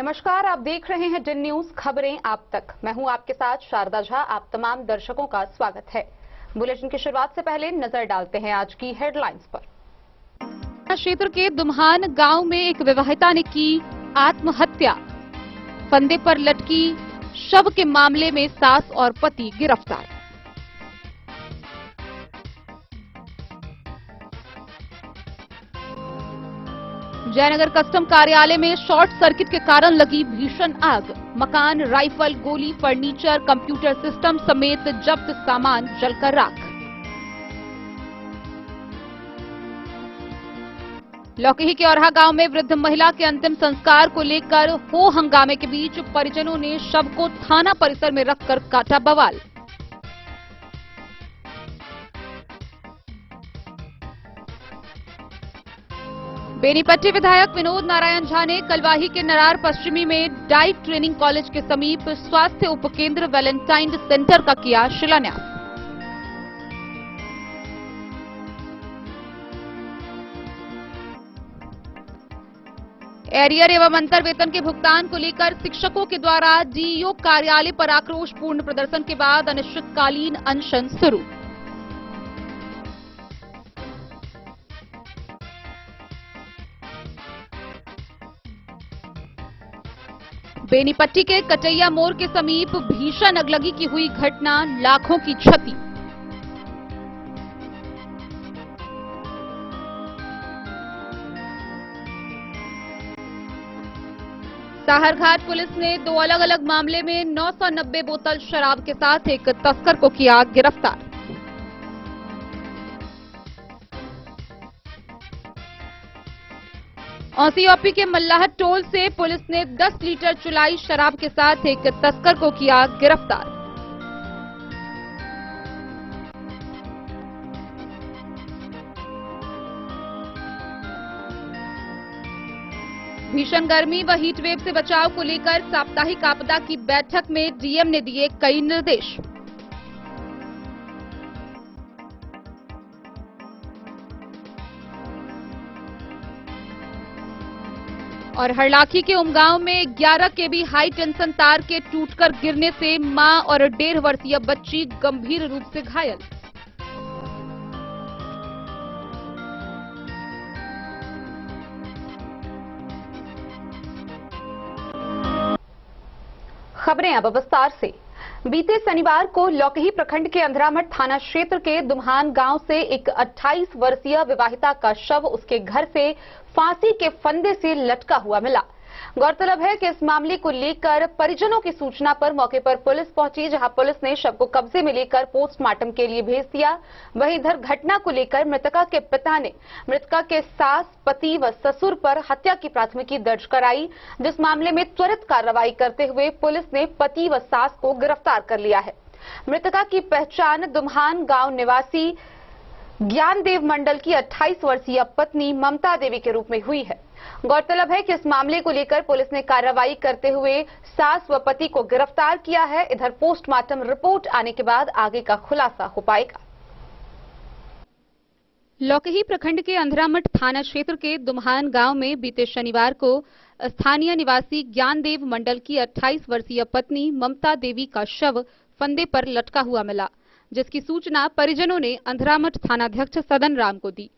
नमस्कार, आप देख रहे हैं डिन न्यूज खबरें आप तक। मैं हूं आपके साथ शारदा झा। आप तमाम दर्शकों का स्वागत है। बुलेटिन की शुरुआत से पहले नजर डालते हैं आज की हेडलाइंस पर। क्षेत्र के दुम्हान गांव में एक विवाहिता ने की आत्महत्या। फंदे पर लटकी शव के मामले में सास और पति गिरफ्तार। जयनगर कस्टम कार्यालय में शॉर्ट सर्किट के कारण लगी भीषण आग। मकान, राइफल, गोली, फर्नीचर, कंप्यूटर सिस्टम समेत जब्त सामान जलकर राख। लौकही के औरहा गांव में वृद्ध महिला के अंतिम संस्कार को लेकर हो हंगामे के बीच परिजनों ने शव को थाना परिसर में रखकर काटा बवाल। बेनीपट्टी विधायक विनोद नारायण झा ने कलवाही के नरार पश्चिमी में डाइट ट्रेनिंग कॉलेज के समीप स्वास्थ्य उपकेंद्र वैलेंटाइन सेंटर का किया शिलान्यास। एरियर एवं अंतर वेतन के भुगतान को लेकर शिक्षकों के द्वारा डीईओ कार्यालय पर आक्रोशपूर्ण प्रदर्शन के बाद अनिश्चितकालीन अनशन शुरू। बेनीपट्टी के कटैया मोड़ के समीप भीषण अगलगी की हुई घटना, लाखों की क्षति। साहरघाट पुलिस ने दो अलग अलग मामले में 990 बोतल शराब के साथ एक तस्कर को किया गिरफ्तार। औसीओपी के मल्लाह टोल से पुलिस ने 10 लीटर चुलाई शराब के साथ एक तस्कर को किया गिरफ्तार। भीषण गर्मी व हीटवेव से बचाव को लेकर साप्ताहिक आपदा की बैठक में डीएम ने दिए कई निर्देश। और हरलाखी के उमगांव में 11 केवी हाई टेंशन तार के टूटकर गिरने से मां और 1.5 वर्षीय बच्ची गंभीर रूप से घायल। खबरें अब विस्तार से। बीते शनिवार को लौकही प्रखंड के अंधरामठ थाना क्षेत्र के दुम्हान गांव से एक 28 वर्षीय विवाहिता का शव उसके घर से फांसी के फंदे से लटका हुआ मिला। गौरतलब है कि इस मामले को लेकर परिजनों की सूचना पर मौके पर पुलिस पहुंची, जहां पुलिस ने शव को कब्जे में लेकर पोस्टमार्टम के लिए भेज दिया। वहीं इधर घटना को लेकर मृतका के पिता ने मृतका के सास, पति व ससुर पर हत्या की प्राथमिकी दर्ज कराई, जिस मामले में त्वरित कार्रवाई करते हुए पुलिस ने पति व सास को गिरफ्तार कर लिया है। मृतका की पहचान दुम्हान गांव निवासी ज्ञानदेव मंडल की 28 वर्षीय पत्नी ममता देवी के रूप में हुई है। गौरतलब है कि इस मामले को लेकर पुलिस ने कार्रवाई करते हुए सास व पति को गिरफ्तार किया है। इधर पोस्टमार्टम रिपोर्ट आने के बाद आगे का खुलासा हो पाएगा। लौकही प्रखंड के अंधरामठ थाना क्षेत्र के दुम्हान गांव में बीते शनिवार को स्थानीय निवासी ज्ञानदेव मंडल की 28 वर्षीय पत्नी ममता देवी का शव फंदे पर लटका हुआ मिला, जिसकी सूचना परिजनों ने अंधरामठ थानाध्यक्ष सदन राम को दी।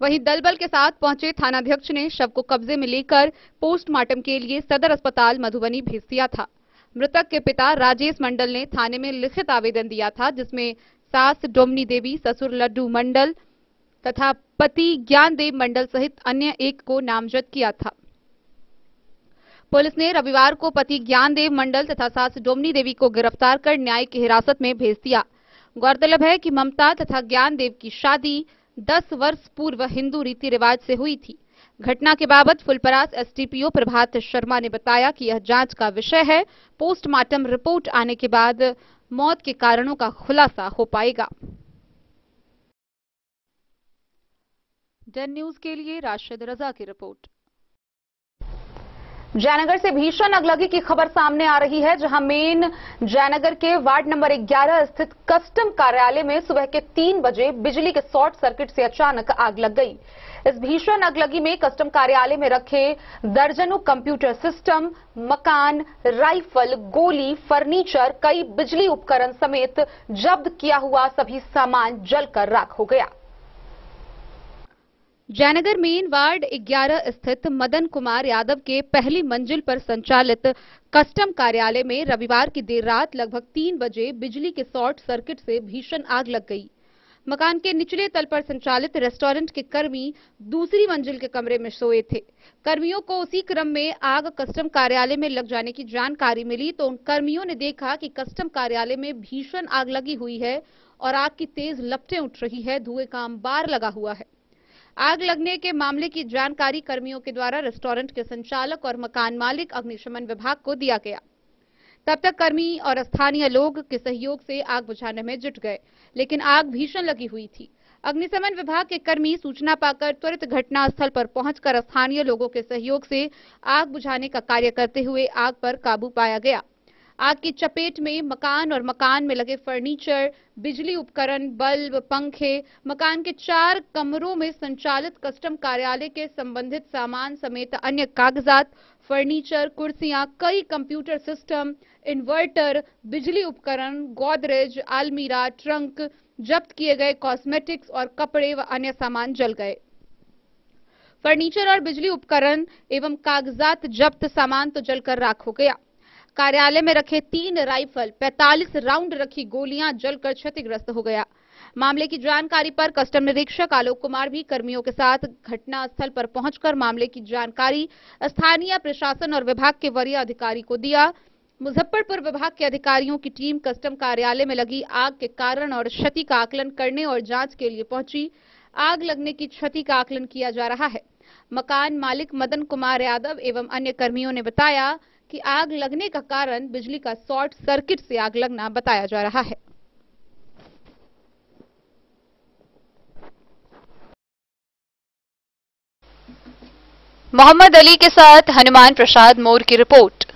वहीं दलबल के साथ पहुंचे थानाध्यक्ष ने शव को कब्जे में लेकर पोस्टमार्टम के लिए सदर अस्पताल मधुबनी भेज दिया था। मृतक के पिता राजेश मंडल ने थाने में लिखित आवेदन दिया था, जिसमें सास डोमनी देवी, ससुर लड्डू मंडल तथा पति ज्ञानदेव मंडल सहित अन्य एक को नामजद किया था। पुलिस ने रविवार को पति ज्ञानदेव मंडल तथा सास डोमनी देवी को गिरफ्तार कर न्यायिक हिरासत में भेज दिया। गौरतलब है कि ममता तथा ज्ञानदेव की शादी 10 वर्ष पूर्व हिंदू रीति रिवाज से हुई थी। घटना के बाबत फुलपरास एसडीपीओ प्रभात शर्मा ने बताया कि यह जांच का विषय है। पोस्टमार्टम रिपोर्ट आने के बाद मौत के कारणों का खुलासा हो पाएगा। डन न्यूज के लिए राशिद रजा की रिपोर्ट। जयनगर से भीषण अगलगी की खबर सामने आ रही है, जहां मेन जयनगर के वार्ड नंबर 11 स्थित कस्टम कार्यालय में सुबह के 3 बजे बिजली के शॉर्ट सर्किट से अचानक आग लग गई। इस भीषण अगलगी में कस्टम कार्यालय में रखे दर्जनों कंप्यूटर सिस्टम, मकान, राइफल, गोली, फर्नीचर, कई बिजली उपकरण समेत जब्त किया हुआ सभी सामान जलकर राख हो गया। जयनगर मेन वार्ड 11 स्थित मदन कुमार यादव के पहली मंजिल पर संचालित कस्टम कार्यालय में रविवार की देर रात लगभग 3 बजे बिजली के शॉर्ट सर्किट से भीषण आग लग गई। मकान के निचले तल पर संचालित रेस्टोरेंट के कर्मी दूसरी मंजिल के कमरे में सोए थे। कर्मियों को उसी क्रम में आग कस्टम कार्यालय में लग जाने की जानकारी मिली तो उन कर्मियों ने देखा कि कस्टम कार्यालय में भीषण आग लगी हुई है और आग की तेज लपटें उठ रही है, धुएं का अंबार लगा हुआ है। आग लगने के मामले की जानकारी कर्मियों के द्वारा रेस्टोरेंट के संचालक और मकान मालिक अग्निशमन विभाग को दिया गया। तब तक कर्मी और स्थानीय लोग के सहयोग से आग बुझाने में जुट गए, लेकिन आग भीषण लगी हुई थी। अग्निशमन विभाग के कर्मी सूचना पाकर त्वरित घटनास्थल पर पहुंचकर स्थानीय लोगों के सहयोग से आग बुझाने का कार्य करते हुए आग पर काबू पाया गया। आग की चपेट में मकान और मकान में लगे फर्नीचर, बिजली उपकरण, बल्ब, पंखे, मकान के 4 कमरों में संचालित कस्टम कार्यालय के संबंधित सामान समेत अन्य कागजात, फर्नीचर, कुर्सियां, कई कंप्यूटर सिस्टम, इन्वर्टर, बिजली उपकरण, गोदरेज, अलमीरा, ट्रंक, जब्त किए गए कॉस्मेटिक्स और कपड़े व अन्य सामान जल गए। फर्नीचर और बिजली उपकरण एवं कागजात जब्त सामान तो जलकर राख हो गया। कार्यालय में रखे 3 राइफल, 45 राउंड रखी गोलियां जलकर क्षतिग्रस्त हो गया। मामले की जानकारी पर कस्टम निरीक्षक आलोक कुमार भी कर्मियों के साथ घटनास्थल पर पहुंचकर मामले की जानकारी स्थानीय प्रशासन और विभाग के वरीय अधिकारी को दिया। मुजफ्फरपुर विभाग के अधिकारियों की टीम कस्टम कार्यालय में लगी आग के कारण और क्षति का आकलन करने और जांच के लिए पहुंची। आग लगने की क्षति का आकलन किया जा रहा है। मकान मालिक मदन कुमार यादव एवं अन्य कर्मियों ने बताया कि आग लगने का कारण बिजली का शॉर्ट सर्किट से आग लगना बताया जा रहा है। मोहम्मद अली के साथ हनुमान प्रसाद मोर की रिपोर्ट।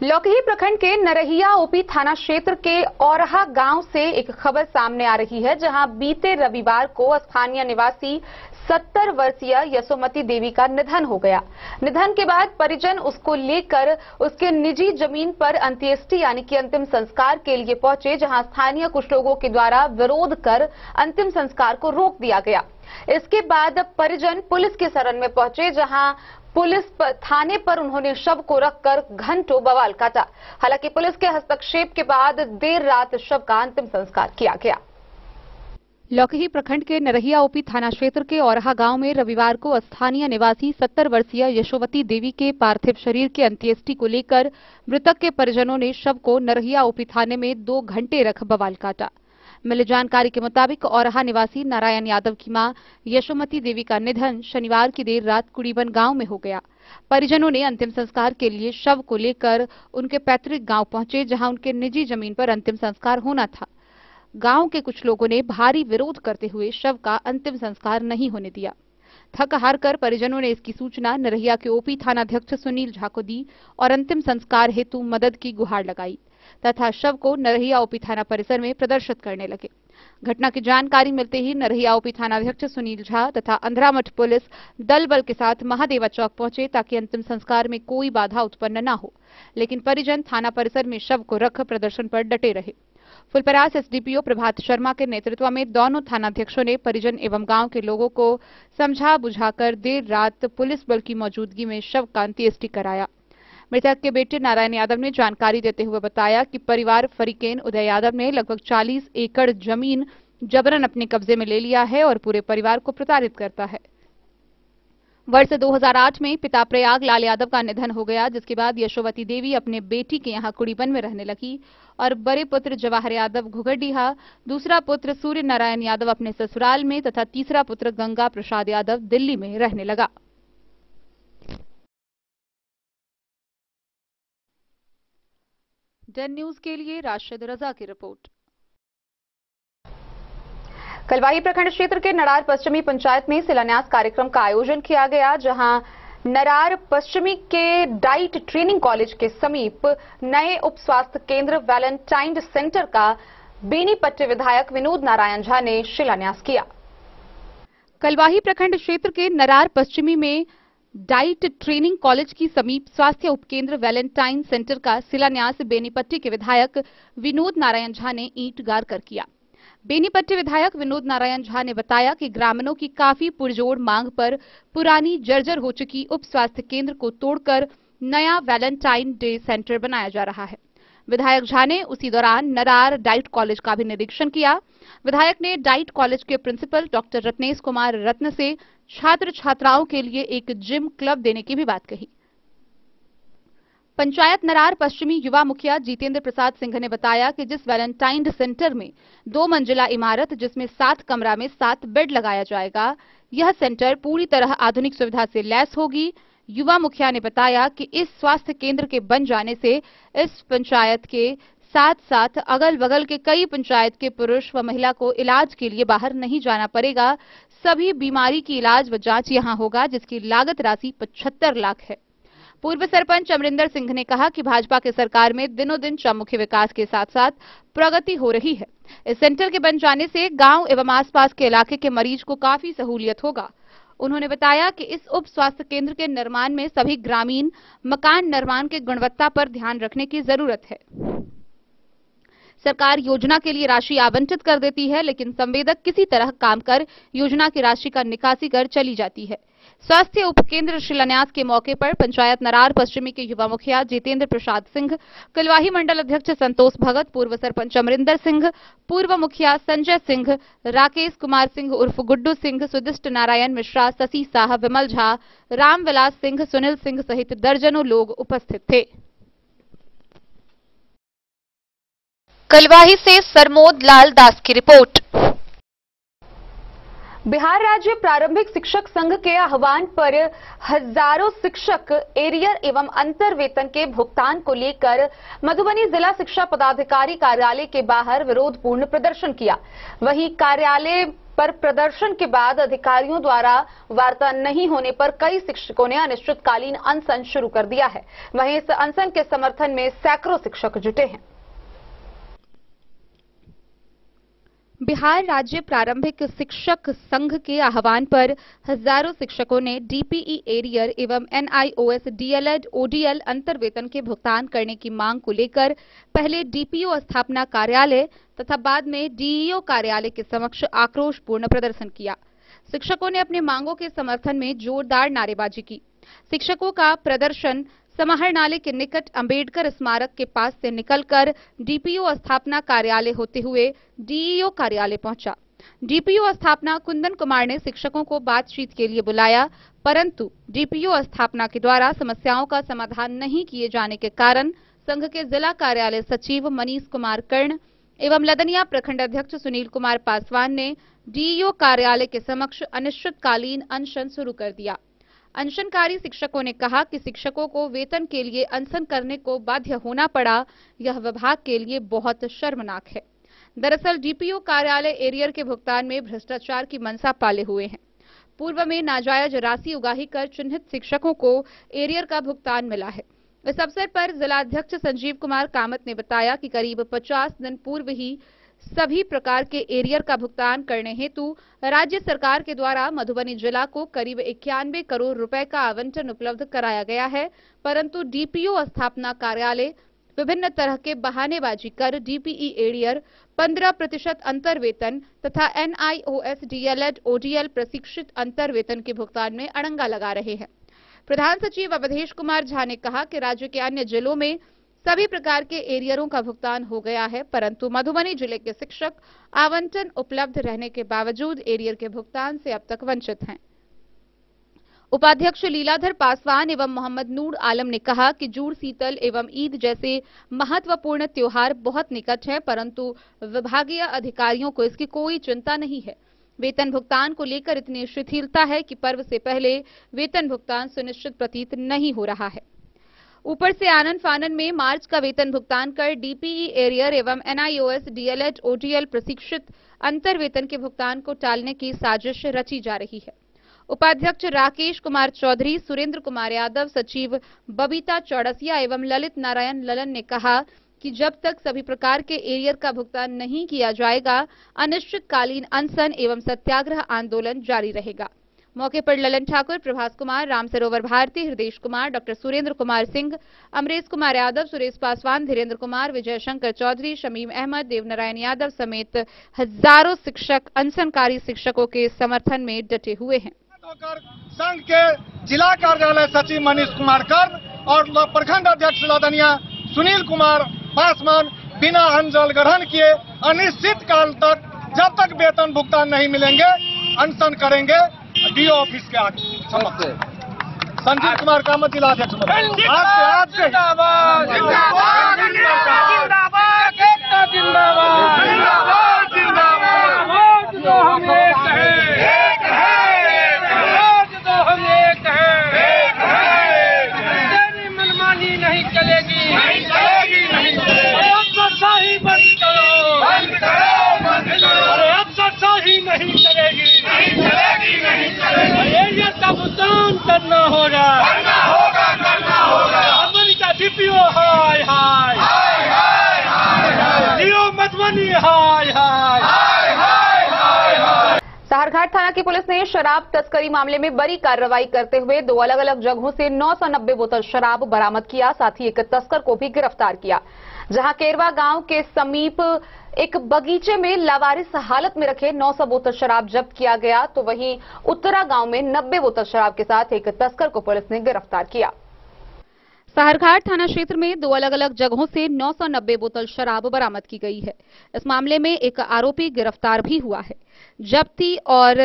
लौकही प्रखंड के नरहिया ओपी थाना क्षेत्र के औरहा गांव से एक खबर सामने आ रही है, जहां बीते रविवार को स्थानीय निवासी 70 वर्षीय यशोमती देवी का निधन हो गया। निधन के बाद परिजन उसको लेकर उसके निजी जमीन पर अंत्येष्टि यानी कि अंतिम संस्कार के लिए पहुंचे, जहां स्थानीय कुछ लोगों के द्वारा विरोध कर अंतिम संस्कार को रोक दिया गया। इसके बाद परिजन पुलिस के शरण में पहुंचे, जहां पुलिस थाने पर उन्होंने शव को रखकर घंटों बवाल काटा। हालांकि पुलिस के हस्तक्षेप के बाद देर रात शव का अंतिम संस्कार किया गया। लौकही प्रखंड के नरहिया ओपी थाना क्षेत्र के औरहा गांव में रविवार को स्थानीय निवासी 70 वर्षीय यशोमती देवी के पार्थिव शरीर के अंत्येष्टि को लेकर मृतक के परिजनों ने शव को नरहिया ओपी थाने में 2 घंटे रख बवाल काटा। मिली जानकारी के मुताबिक औरहा निवासी नारायण यादव की मां यशोमती देवी का निधन शनिवार की देर रात कुड़ीबन गांव में हो गया। परिजनों ने अंतिम संस्कार के लिए शव को लेकर उनके पैतृक गांव पहुंचे, जहां उनके निजी जमीन पर अंतिम संस्कार होना था। गांव के कुछ लोगों ने भारी विरोध करते हुए शव का अंतिम संस्कार नहीं होने दिया। थक हार कर परिजनों ने इसकी सूचना नरहिया के ओपी थानाध्यक्ष सुनील झा को दी और अंतिम संस्कार हेतु मदद की गुहार लगाई तथा शव को नरहिया ओपी थाना परिसर में प्रदर्शित करने लगे। घटना की जानकारी मिलते ही नरहिया ओपी थानाध्यक्ष सुनील झा तथा अंधरामठ पुलिस दल बल के साथ महादेवा चौक पहुंचे ताकि अंतिम संस्कार में कोई बाधा उत्पन्न न हो, लेकिन परिजन थाना परिसर में शव को रख प्रदर्शन पर डटे रहे। फुलपरास एसडीपीओ प्रभात शर्मा के नेतृत्व में दोनों थानाध्यक्षों ने परिजन एवं गांव के लोगों को समझा बुझाकर देर रात पुलिस बल की मौजूदगी में शव का अंत्येष्टि कराया। मृतक के बेटे नारायण यादव ने जानकारी देते हुए बताया कि परिवार फरीकेन उदय यादव ने लगभग 40 एकड़ जमीन जबरन अपने कब्जे में ले लिया है और पूरे परिवार को प्रताड़ित करता है। वर्ष 2008 में पिता प्रयाग लाल यादव का निधन हो गया, जिसके बाद यशोमती देवी अपने बेटी के यहां कुड़ीबन में रहने लगी और बड़े पुत्र जवाहर यादव घुघरडीहा, दूसरा पुत्र सूर्य नारायण यादव अपने ससुराल में तथा तीसरा पुत्र गंगा प्रसाद यादव दिल्ली में रहने लगा। डन न्यूज के लिए राशिद रजा की रिपोर्ट। कलवाही प्रखंड क्षेत्र के नड़ार पश्चिमी पंचायत में शिलान्यास कार्यक्रम का आयोजन किया गया, जहां नरार पश्चिमी के डाइट ट्रेनिंग कॉलेज के समीप नए उप स्वास्थ्य केंद्र वैलेंटाइन सेंटर का बेनीपट्टी विधायक विनोद नारायण झा ने शिलान्यास किया। कलवाही प्रखंड क्षेत्र के नरार पश्चिमी में डाइट ट्रेनिंग कॉलेज की समीप स्वास्थ्य उपकेंद्र वैलेंटाइन सेंटर का शिलान्यास बेनीपट्टी के विधायक विनोद नारायण झा ने ईंट गाड़ कर किया। बेनीपट्टी विधायक विनोद नारायण झा ने बताया कि ग्रामीणों की काफी पुरजोर मांग पर पुरानी जर्जर हो चुकी उप स्वास्थ्य केंद्र को तोड़कर नया वैलेंटाइन डे सेंटर बनाया जा रहा है। विधायक झा ने उसी दौरान नरार डाइट कॉलेज का भी निरीक्षण किया। विधायक ने डाइट कॉलेज के प्रिंसिपल डॉक्टर रत्नेश कुमार रत्न से छात्र छात्राओं के लिए एक जिम क्लब देने की भी बात कही। पंचायत नरार पश्चिमी युवा मुखिया जितेंद्र प्रसाद सिंह ने बताया कि जिस वैलेंटाइन सेंटर में 2 मंजिला इमारत जिसमें 7 कमरा में 7 बेड लगाया जाएगा, यह सेंटर पूरी तरह आधुनिक सुविधा से लैस होगी। युवा मुखिया ने बताया कि इस स्वास्थ्य केंद्र के बन जाने से इस पंचायत के साथ साथ अगल बगल के कई पंचायत के पुरुष व महिला को इलाज के लिए बाहर नहीं जाना पड़ेगा। सभी बीमारी की इलाज व जांच यहां होगा, जिसकी लागत राशि 75 लाख है। पूर्व सरपंच अमरिंदर सिंह ने कहा कि भाजपा की सरकार में दिनों दिन चौमुखी विकास के साथ साथ प्रगति हो रही है। इस सेंटर के बन जाने से गांव एवं आसपास के इलाके के मरीज को काफी सहूलियत होगा। उन्होंने बताया कि इस उप स्वास्थ्य केंद्र के निर्माण में सभी ग्रामीण मकान निर्माण की गुणवत्ता पर ध्यान रखने की जरूरत है। सरकार योजना के लिए राशि आवंटित कर देती है, लेकिन संवेदक किसी तरह काम कर योजना की राशि का निकासी कर चली जाती है। स्वास्थ्य उपकेंद्र शिलान्यास के मौके पर पंचायत नरार पश्चिमी के युवा मुखिया जितेंद्र प्रसाद सिंह, कलवाही मंडल अध्यक्ष संतोष भगत, पूर्व सरपंच अमरिंदर सिंह, पूर्व मुखिया संजय सिंह, राकेश कुमार सिंह उर्फ गुड्डू सिंह, सुदिष्ट नारायण मिश्रा, शशि शाह, विमल झा, रामविलास सिंह, सुनील सिंह सहित दर्जनों लोग उपस्थित थे। कलवाही से सरमोद लाल दास की रिपोर्ट। बिहार राज्य प्रारंभिक शिक्षक संघ के आह्वान पर हजारों शिक्षक एरियर एवं अंतर वेतन के भुगतान को लेकर मधुबनी जिला शिक्षा पदाधिकारी कार्यालय के बाहर विरोधपूर्ण प्रदर्शन किया। वहीं कार्यालय पर प्रदर्शन के बाद अधिकारियों द्वारा वार्ता नहीं होने पर कई शिक्षकों ने अनिश्चितकालीन अनशन शुरू कर दिया है। वहीं इस अनशन के समर्थन में सैकड़ों शिक्षक जुटे हैं। बिहार राज्य प्रारंभिक शिक्षक संघ के आह्वान पर हजारों शिक्षकों ने डीपीई एरियर एवं एनआईओएस डीएलएड ओडीएल अंतर वेतन के भुगतान करने की मांग को लेकर पहले डीपीओ स्थापना कार्यालय तथा बाद में डीईओ कार्यालय के समक्ष आक्रोशपूर्ण प्रदर्शन किया। शिक्षकों ने अपनी मांगों के समर्थन में जोरदार नारेबाजी की। शिक्षकों का प्रदर्शन समाहर नाले के निकट अंबेडकर स्मारक के पास से निकलकर डीपीओ स्थापना कार्यालय होते हुए डीईओ कार्यालय पहुंचा। डीपीओ स्थापना कुंदन कुमार ने शिक्षकों को बातचीत के लिए बुलाया, परंतु डीपीओ स्थापना के द्वारा समस्याओं का समाधान नहीं किए जाने के कारण संघ के जिला कार्यालय सचिव मनीष कुमार कर्ण एवं लदनिया प्रखंड अध्यक्ष सुनील कुमार पासवान ने डीईओ कार्यालय के समक्ष अनिश्चितकालीन अनशन शुरू कर दिया। अनशनकारी शिक्षकों ने कहा कि शिक्षकों को वेतन के लिए अनशन करने को बाध्य होना पड़ा, यह विभाग के लिए बहुत शर्मनाक है। दरअसल डीपीओ कार्यालय एरियर के भुगतान में भ्रष्टाचार की मंशा पाले हुए हैं। पूर्व में नाजायज राशि उगाही कर चिन्हित शिक्षकों को एरियर का भुगतान मिला है। इस अवसर पर जिलाध्यक्ष संजीव कुमार कामत ने बताया कि करीब 50 दिन पूर्व ही सभी प्रकार के एरियर का भुगतान करने हेतु राज्य सरकार के द्वारा मधुबनी जिला को करीब 91 करोड़ रुपए का आवंटन उपलब्ध कराया गया है, परंतु डीपीओ स्थापना कार्यालय विभिन्न तरह के बहानेबाजी कर डीपीई एरियर 15% अंतर वेतन तथा एनआईओएस डीएलएड ओडीएल प्रशिक्षित अंतर वेतन के भुगतान में अड़ंगा लगा रहे हैं। प्रधान सचिव अवधेश कुमार झा ने कहा कि राज्य के अन्य जिलों में सभी प्रकार के एरियरों का भुगतान हो गया है, परंतु मधुबनी जिले के शिक्षक आवंटन उपलब्ध रहने के बावजूद एरियर के भुगतान से अब तक वंचित हैं। उपाध्यक्ष लीलाधर पासवान एवं मोहम्मद नूर आलम ने कहा कि जूड़ शीतल एवं ईद जैसे महत्वपूर्ण त्योहार बहुत निकट है, परंतु विभागीय अधिकारियों को इसकी कोई चिंता नहीं है। वेतन भुगतान को लेकर इतनी शिथिलता है कि पर्व से पहले वेतन भुगतान सुनिश्चित प्रतीत नहीं हो रहा है। ऊपर से आनन फानन में मार्च का वेतन भुगतान कर डीपीई एरियर एवं एनआईओएस डीएलएड ओडीएल प्रशिक्षित अंतर वेतन के भुगतान को टालने की साजिश रची जा रही है। उपाध्यक्ष राकेश कुमार चौधरी, सुरेंद्र कुमार यादव, सचिव बबीता चौड़सिया एवं ललित नारायण ललन ने कहा कि जब तक सभी प्रकार के एरियर का भुगतान नहीं किया जाएगा, अनिश्चितकालीन अनशन एवं सत्याग्रह आंदोलन जारी रहेगा। मौके पर ललन ठाकुर, प्रभास कुमार, राम सरोवर भारती, हृदेश कुमार, डॉक्टर सुरेंद्र कुमार सिंह, अमरेश कुमार यादव, सुरेश पासवान, धीरेन्द्र कुमार, विजय शंकर चौधरी, शमीम अहमद, देवनारायण यादव समेत हजारों शिक्षक अनशनकारी शिक्षकों के समर्थन में डटे हुए हैं। संघ के जिला कार्यालय सचिव मनीष कुमार कर्म और प्रखंड अध्यक्ष लदनिया सुनील कुमार पासवान बिना अंजल ग्रहण किए अनिश्चित काल तक जब तक वेतन भुगतान नहीं मिलेंगे अनशन करेंगे डीओ ऑफिस के आगे। संजीव कुमार कामत जिला अध्यक्ष। आज से जिंदाबाद जिंदाबाद जिंदाबाद जिंदाबाद जिंदाबाद जिंदाबाद जो हम एक है मनमानी नहीं चलेगी अफसरशाही बंद करो अफसरशाही नहीं चलेगी भुगतान करना होगा अमेरिका डीपीओ हाय हाय डीओ मधुबनी हाय हाय। साहरघाट थाना की पुलिस ने शराब तस्करी मामले में बड़ी कार्रवाई करते हुए 2 अलग-अलग जगहों से 990 बोतल शराब बरामद किया। साथ ही एक तस्कर को भी गिरफ्तार किया। जहां केरवा गांव के समीप एक बगीचे में लावारिस हालत में रखे 900 बोतल शराब जब्त किया गया, तो वहीं उत्तरा गांव में 90 बोतल शराब के साथ एक तस्कर को पुलिस ने गिरफ्तार किया। साहरघाट थाना क्षेत्र में 2 अलग-अलग जगहों से 990 बोतल शराब बरामद की गई है। इस मामले में एक आरोपी गिरफ्तार भी हुआ है। जब्ती और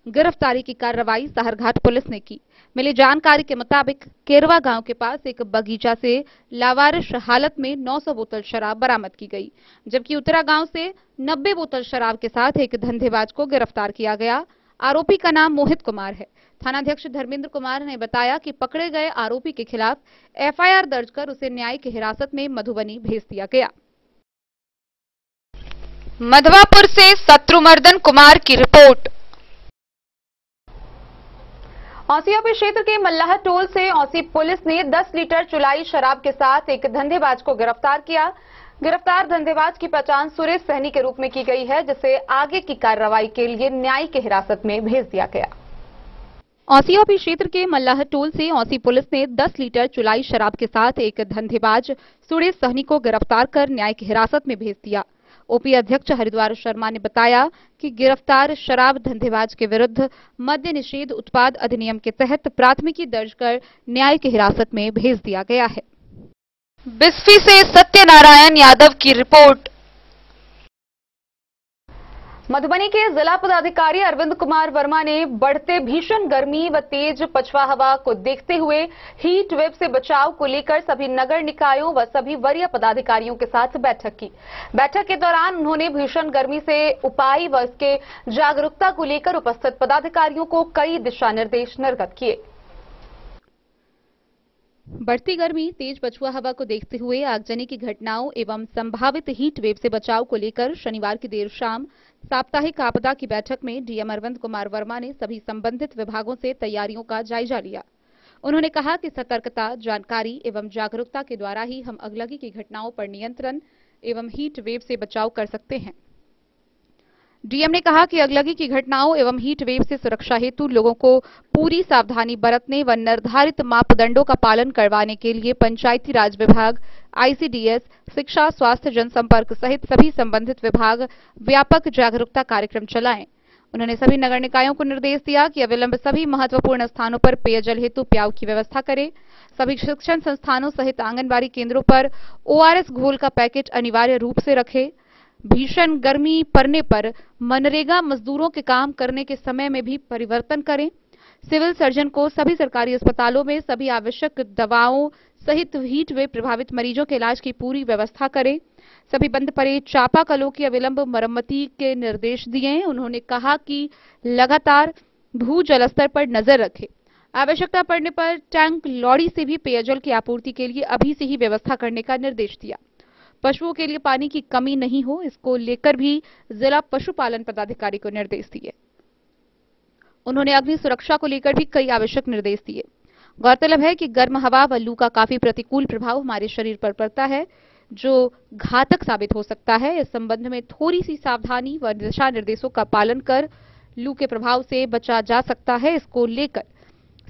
गिरफ्तारी की कार्रवाई साहरघाट पुलिस ने की। मिली जानकारी के मुताबिक केरवा गांव के पास एक बगीचा से लावारिस हालत में 900 बोतल शराब बरामद की गई, जबकि उत्तरा गांव से 90 बोतल शराब के साथ एक धंधेबाज को गिरफ्तार किया गया। आरोपी का नाम मोहित कुमार है। थानाध्यक्ष धर्मेंद्र कुमार ने बताया कि पकड़े गए आरोपी के खिलाफ एफआईआर दर्ज कर उसे न्यायिक हिरासत में मधुबनी भेज दिया गया। मधवापुर से शत्रुमर्दन कुमार की रिपोर्ट। औसीओपी क्षेत्र के मल्लाह टोल से औसी पुलिस ने 10 लीटर चुलाई शराब के साथ एक धंधेबाज को गिरफ्तार किया। गिरफ्तार धंधेबाज की पहचान सुरेश सहनी के रूप में की गई है, जिसे आगे की कार्रवाई के लिए न्यायिक हिरासत में भेज दिया गया। औसीओपी क्षेत्र के मल्लाह टोल से औसी पुलिस ने 10 लीटर चुलाई शराब के साथ एक धंधेबाज सुरेश सहनी को गिरफ्तार कर न्यायिक हिरासत में भेज दिया। ओपी अध्यक्ष हरिद्वार शर्मा ने बताया कि गिरफ्तार शराब धंधेबाज के विरुद्ध मद्य निषेध उत्पाद अधिनियम के तहत प्राथमिकी दर्ज कर न्यायिक हिरासत में भेज दिया गया है। बिस्फी से सत्यनारायण यादव की रिपोर्ट। मधुबनी के जिला पदाधिकारी अरविंद कुमार वर्मा ने बढ़ते भीषण गर्मी व तेज पछुआ हवा को देखते हुए हीट वेव से बचाव को लेकर सभी नगर निकायों व सभी वरीय पदाधिकारियों के साथ बैठक की। बैठक के दौरान उन्होंने भीषण गर्मी से उपाय व इसके जागरूकता को लेकर उपस्थित पदाधिकारियों को कई दिशा निर्देश निर्गत किए। बढ़ती गर्मी, तेज पछुआ हवा को देखते हुए आगजनी की घटनाओं एवं संभावित हीट वेव से बचाव को लेकर शनिवार की देर शाम साप्ताहिक आपदा की बैठक में डीएम अरविंद कुमार वर्मा ने सभी संबंधित विभागों से तैयारियों का जायजा लिया। उन्होंने कहा कि सतर्कता, जानकारी एवं जागरूकता के द्वारा ही हम अगलगी की घटनाओं पर नियंत्रण एवं हीट वेव से बचाव कर सकते हैं। डीएम ने कहा कि अगलगी की घटनाओं एवं हीट वेव से सुरक्षा हेतु लोगों को पूरी सावधानी बरतने व निर्धारित मापदंडों का पालन करवाने के लिए पंचायती राज विभाग, आईसीडीएस, शिक्षा, स्वास्थ्य, जनसंपर्क सहित सभी संबंधित विभाग व्यापक जागरूकता कार्यक्रम चलाएं। उन्होंने सभी नगर निकायों को निर्देश दिया कि अविलंब सभी महत्वपूर्ण स्थानों पर पेयजल हेतु प्याऊ की व्यवस्था करें। सभी शिक्षण संस्थानों सहित आंगनबाड़ी केंद्रों पर ओआरएस घोल का पैकेट अनिवार्य रूप से रखें। भीषण गर्मी पड़ने पर मनरेगा मजदूरों के काम करने के समय में भी परिवर्तन करें। सिविल सर्जन को सभी सरकारी अस्पतालों में सभी आवश्यक दवाओं सहित हीट वेव प्रभावित मरीजों के इलाज की पूरी व्यवस्था करें। सभी बंद पड़े चापाकलों की अविलंब मरम्मती के निर्देश दिए। उन्होंने कहा कि लगातार भू जल स्तर पर नजर रखें। आवश्यकता पड़ने पर टैंक लॉरी से भी पेयजल की आपूर्ति के लिए अभी से ही व्यवस्था करने का निर्देश दिया। पशुओं के लिए पानी की कमी नहीं हो, इसको लेकर भी जिला पशुपालन पदाधिकारी को निर्देश दिए। उन्होंने अग्नि सुरक्षा को लेकर भी कई आवश्यक निर्देश दिए। गौरतलब है कि गर्म हवा व लू का काफी प्रतिकूल प्रभाव हमारे शरीर पर पड़ता है, जो घातक साबित हो सकता है। इस संबंध में थोड़ी सी सावधानी व दिशा निर्देशों का पालन कर लू के प्रभाव से बचा जा सकता है। इसको लेकर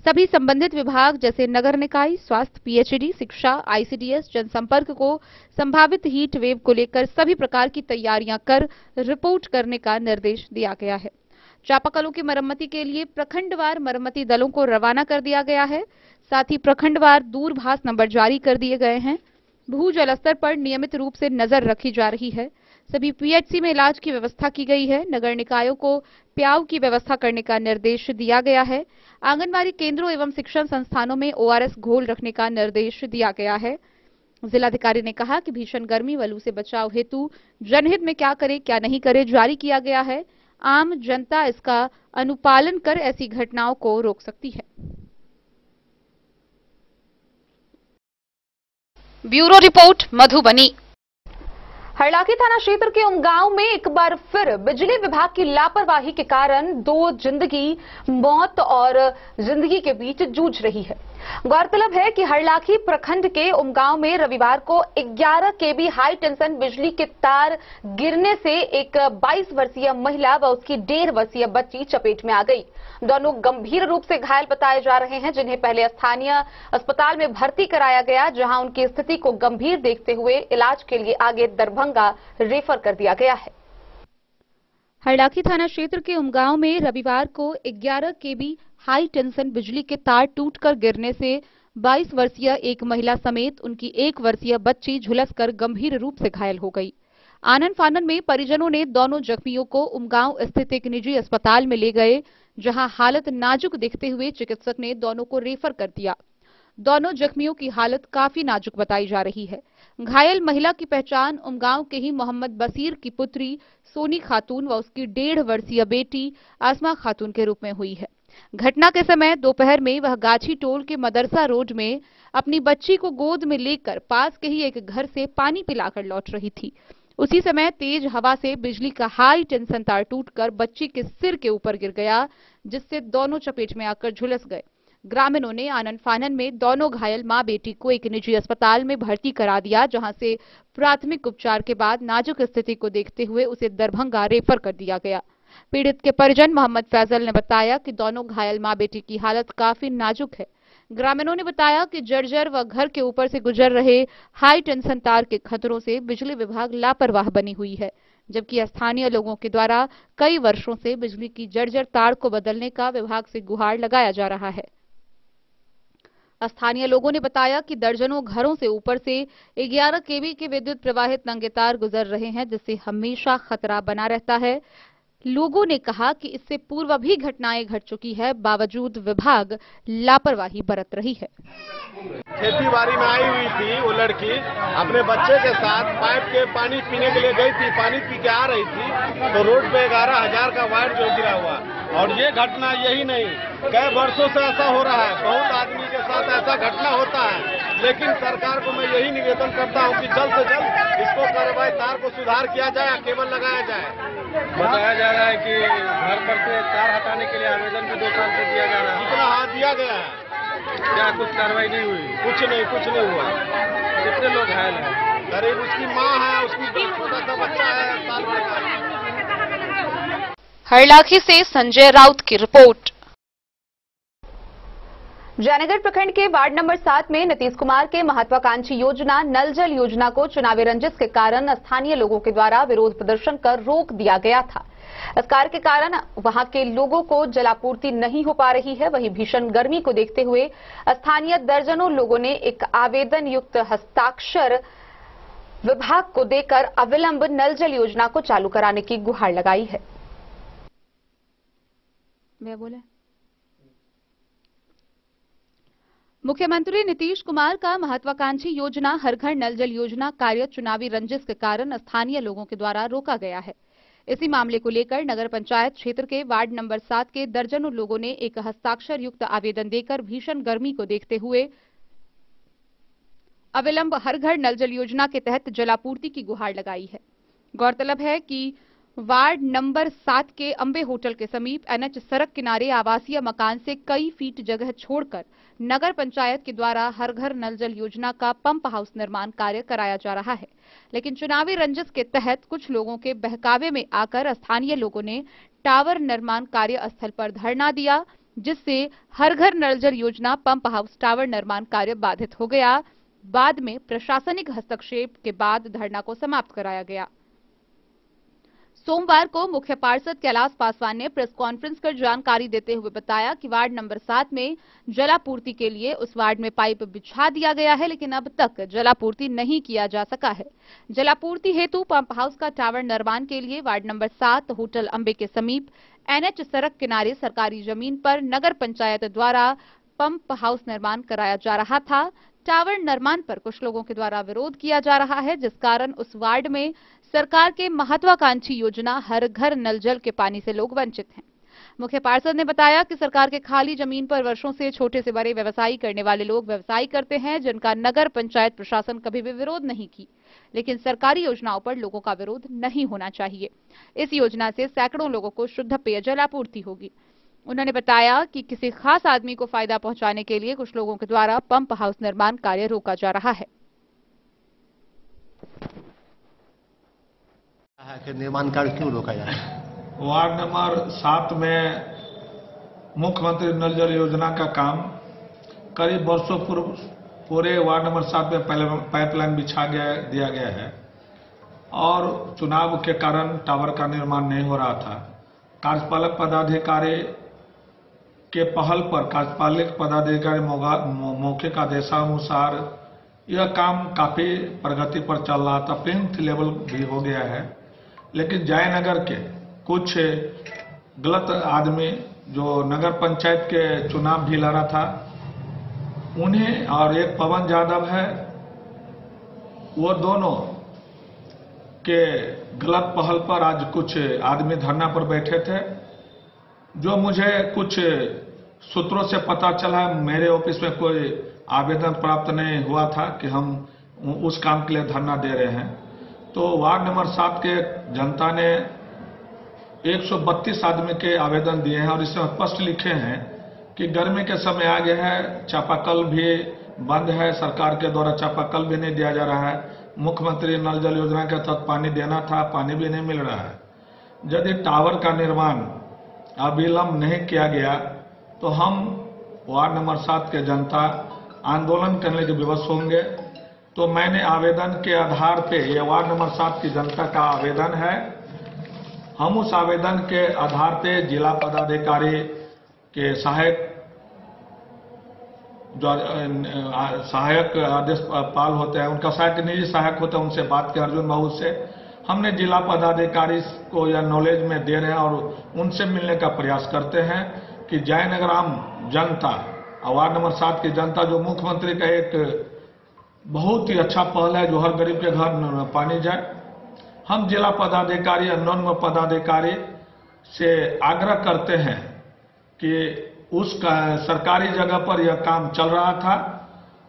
सभी संबंधित विभाग जैसे नगर निकाय, स्वास्थ्य, पीएचईडी, शिक्षा, आईसीडीएस, जनसंपर्क को संभावित हीट वेव को लेकर सभी प्रकार की तैयारियां कर रिपोर्ट करने का निर्देश दिया गया है। चापाकलों की मरम्मति के लिए प्रखंडवार मरम्मती दलों को रवाना कर दिया गया है। साथ ही प्रखंडवार दूरभाष नंबर जारी कर दिए गए हैं। भू जल स्तर पर नियमित रूप से नजर रखी जा रही है। सभी पीएचसी में इलाज की व्यवस्था की गई है। नगर निकायों को प्याऊ की व्यवस्था करने का निर्देश दिया गया है। आंगनबाड़ी केंद्रों एवं शिक्षण संस्थानों में ओआरएस घोल रखने का निर्देश दिया गया है। जिलाधिकारी ने कहा कि भीषण गर्मी व लू से बचाव हेतु जनहित में क्या करे क्या नहीं करे जारी किया गया है। आम जनता इसका अनुपालन कर ऐसी घटनाओं को रोक सकती है। Bureau report, Madhubani. हरलाखी थाना क्षेत्र के उमगांव में एक बार फिर बिजली विभाग की लापरवाही के कारण दो जिंदगी मौत और जिंदगी के बीच जूझ रही है। गौरतलब है कि हरलाखी प्रखंड के उमगांव में रविवार को 11 केवी हाई टेंशन बिजली के तार गिरने से एक 22 वर्षीय महिला व उसकी 1.5 वर्षीय बच्ची चपेट में आ गई। दोनों गंभीर रूप से घायल बताए जा रहे हैं, जिन्हें पहले स्थानीय अस्पताल में भर्ती कराया गया, जहां उनकी स्थिति को गंभीर देखते हुए इलाज के लिए आगे दरभंगा रेफर कर दिया गया है। हरलाखी थाना क्षेत्र के उमगांव में रविवार को 11 केवी हाई टेंशन बिजली के तार टूटकर गिरने से 22 वर्षीय एक महिला समेत उनकी 1 वर्षीय बच्ची झुलसकर गंभीर रूप से घायल हो गई। आनन फानन में परिजनों ने दोनों जख्मियों को उमगांव स्थित एक निजी अस्पताल में ले गए, जहां हालत नाजुक देखते हुए चिकित्सक ने दोनों को रेफर कर दिया। दोनों जख्मियों की हालत काफी नाजुक बताई जा रही है। घायल महिला की पहचान उमगांव के ही मोहम्मद बसीर की पुत्री सोनी खातून व उसकी 1.5 वर्षीय बेटी आसमा खातून के रूप में हुई है। घटना के समय दोपहर में वह गाछी टोल के मदरसा रोड में अपनी बच्ची को गोद में लेकर पास के ही एक घर से पानी पिलाकर लौट रही थी। उसी समय तेज हवा से बिजली का हाई टेंशन तार टूटकर बच्ची के सिर के ऊपर गिर गया, जिससे दोनों चपेट में आकर झुलस गए। ग्रामीणों ने आनन फानन में दोनों घायल मां बेटी को एक निजी अस्पताल में भर्ती करा दिया, जहां से प्राथमिक उपचार के बाद नाजुक स्थिति को देखते हुए उसे दरभंगा रेफर कर दिया गया। पीड़ित के परिजन मोहम्मद फैजल ने बताया कि दोनों घायल मां बेटी की हालत काफी नाजुक है। ग्रामीणों ने बताया कि जर्जर व घर के ऊपर से गुजर रहे हाई टेंशन तार के खतरों से बिजली विभाग लापरवाह बनी हुई है, जबकि स्थानीय लोगों के द्वारा कई वर्षों से बिजली की जर्जर तार को बदलने का विभाग से गुहार लगाया जा रहा है। स्थानीय लोगों ने बताया कि दर्जनों घरों से ऊपर से 11 केवी के विद्युत प्रवाहित नंगे तार गुजर रहे हैं, जिससे हमेशा खतरा बना रहता है। लोगों ने कहा कि इससे पूर्व भी घटनाएं घट चुकी है, बावजूद विभाग लापरवाही बरत रही है। खेती बाड़ी में आई हुई थी वो लड़की अपने बच्चे के साथ पाइप के पानी पीने के लिए गई थी। पानी पी के आ रही थी तो रोड पे 11,000 का वायर जो गिरा हुआ, और ये घटना यही नहीं कई वर्षों से ऐसा हो रहा है। बहुत आदमी के साथ ऐसा घटना होता है, लेकिन सरकार को मैं यही निवेदन करता हूँ कि जल्द से जल्द इसको कार्रवाई तार को सुधार किया जाए, केबल लगाया जाए। बताया जा रहा है कि घर पर से तार हटाने के लिए आवेदन भी 2 साल से दिया जा रहा है। कितना हाथ दिया गया है, क्या कुछ कार्रवाई नहीं हुई? कुछ नहीं हुआ। कितने लोग घायल हैं? गरीब उसकी माँ है, उसकी छोटा सा बच्चा है, साल भर का। हरलाखी से संजय राउत की रिपोर्ट। जयनगर प्रखंड के वार्ड नंबर 7 में नीतीश कुमार के महत्वाकांक्षी योजना नल जल योजना को चुनावी रंजिश के कारण स्थानीय लोगों के द्वारा विरोध प्रदर्शन कर रोक दिया गया था। इस कार्य के कारण वहां के लोगों को जलापूर्ति नहीं हो पा रही है। वहीं भीषण गर्मी को देखते हुए स्थानीय दर्जनों लोगों ने एक आवेदन युक्त हस्ताक्षर विभाग को देकर अविलंब नल जल योजना को चालू कराने की गुहार लगाई है। मुख्यमंत्री नीतीश कुमार का महत्वाकांक्षी योजना हर घर नल जल योजना कार्य चुनावी रंजिश के कारण स्थानीय लोगों के द्वारा रोका गया है। इसी मामले को लेकर नगर पंचायत क्षेत्र के वार्ड नंबर 7 के दर्जनों लोगों ने एक हस्ताक्षर युक्त आवेदन देकर भीषण गर्मी को देखते हुए अविलंब हर घर नल जल योजना के तहत जलापूर्ति की गुहार लगाई है। गौरतलब है कि वार्ड नंबर 7 के अंबे होटल के समीप एनएच सड़क किनारे आवासीय मकान से कई फीट जगह छोड़कर नगर पंचायत के द्वारा हर घर नल जल योजना का पंप हाउस निर्माण कार्य कराया जा रहा है। लेकिन चुनावी रंजिश के तहत कुछ लोगों के बहकावे में आकर स्थानीय लोगों ने टावर निर्माण कार्य स्थल पर धरना दिया, जिससे हर घर नल जल योजना पंप हाउस टावर निर्माण कार्य बाधित हो गया। बाद में प्रशासनिक हस्तक्षेप के बाद धरना को समाप्त कराया गया। सोमवार को मुख्य पार्षद कैलाश पासवान ने प्रेस कॉन्फ्रेंस कर जानकारी देते हुए बताया कि वार्ड नंबर 7 में जलापूर्ति के लिए उस वार्ड में पाइप बिछा दिया गया है, लेकिन अब तक जलापूर्ति नहीं किया जा सका है। जलापूर्ति हेतु पंप हाउस का टावर निर्माण के लिए वार्ड नंबर 7 होटल अंबे के समीप एनएच सड़क किनारे सरकारी जमीन पर नगर पंचायत द्वारा पंप हाउस निर्माण कराया जा रहा था। टावर निर्माण पर कुछ लोगों के द्वारा विरोध किया जा रहा है, जिस कारण उस वार्ड में सरकार के महत्वाकांक्षी योजना हर घर नल जल के पानी से लोग वंचित हैं। मुख्य पार्षद ने बताया कि सरकार के खाली जमीन पर वर्षों से छोटे से बड़े व्यवसायी करने वाले लोग व्यवसाय करते हैं, जिनका नगर पंचायत प्रशासन कभी भी विरोध नहीं की, लेकिन सरकारी योजनाओं पर लोगों का विरोध नहीं होना चाहिए। इस योजना से सैकड़ों लोगों को शुद्ध पेयजल आपूर्ति होगी। उन्होंने बताया कि किसी खास आदमी को फायदा पहुंचाने के लिए कुछ लोगों के द्वारा पंप हाउस निर्माण कार्य रोका जा रहा है। कि निर्माण कार्य क्यों रोका जा रहा है? वार्ड नंबर 7 में मुख्यमंत्री नल जल योजना का काम करीब वर्षों पूर्व पूरे वार्ड नंबर 7 में पाइपलाइन बिछा दिया गया है और चुनाव के कारण टावर का निर्माण नहीं हो रहा था। कार्यपालक पदाधिकारी के पहल पर कार्यपालक पदाधिकारी मौखिक आदेशानुसार यह काम काफी प्रगति पर चल रहा था, प्लिंथ लेवल भी हो गया है। लेकिन जयनगर के कुछ गलत आदमी जो नगर पंचायत के चुनाव भी लड़ा था, उन्हें और एक पवन यादव है, वो दोनों के गलत पहल पर आज कुछ आदमी धरना पर बैठे थे। जो मुझे कुछ सूत्रों से पता चला, मेरे ऑफिस में कोई आवेदन प्राप्त नहीं हुआ था कि हम उस काम के लिए धरना दे रहे हैं। तो वार्ड नंबर 7 के जनता ने 132 आदमी के आवेदन दिए हैं और इसमें स्पष्ट लिखे हैं कि गर्मी के समय आ गया है, चापाकल भी बंद है, सरकार के द्वारा चापाकल भी नहीं दिया जा रहा है, मुख्यमंत्री नल जल योजना के तहत पानी देना था, पानी भी नहीं मिल रहा है। यदि टावर का निर्माण अविलंब नहीं किया गया तो हम वार्ड नंबर 7 के जनता आंदोलन करने के विवश होंगे। तो मैंने आवेदन के आधार पे, ये वार्ड नंबर 7 की जनता का आवेदन है, हम उस आवेदन के आधार पे जिला पदाधिकारी के सहायक आदेश पाल होते हैं, उनका सहायक निजी सहायक होते हैं, उनसे बात की अर्जुन बाबू से हमने जिला पदाधिकारी को यह नॉलेज में दे रहे हैं और उनसे मिलने का प्रयास करते हैं कि जयनगर आम जनता और वार्ड नंबर 7 की जनता, जो मुख्यमंत्री का एक बहुत ही अच्छा पहल है, जो हर गरीब के घर पानी जाए, हम जिला पदाधिकारी और नॉन पदाधिकारी से आग्रह करते हैं कि उस सरकारी जगह पर यह काम चल रहा था।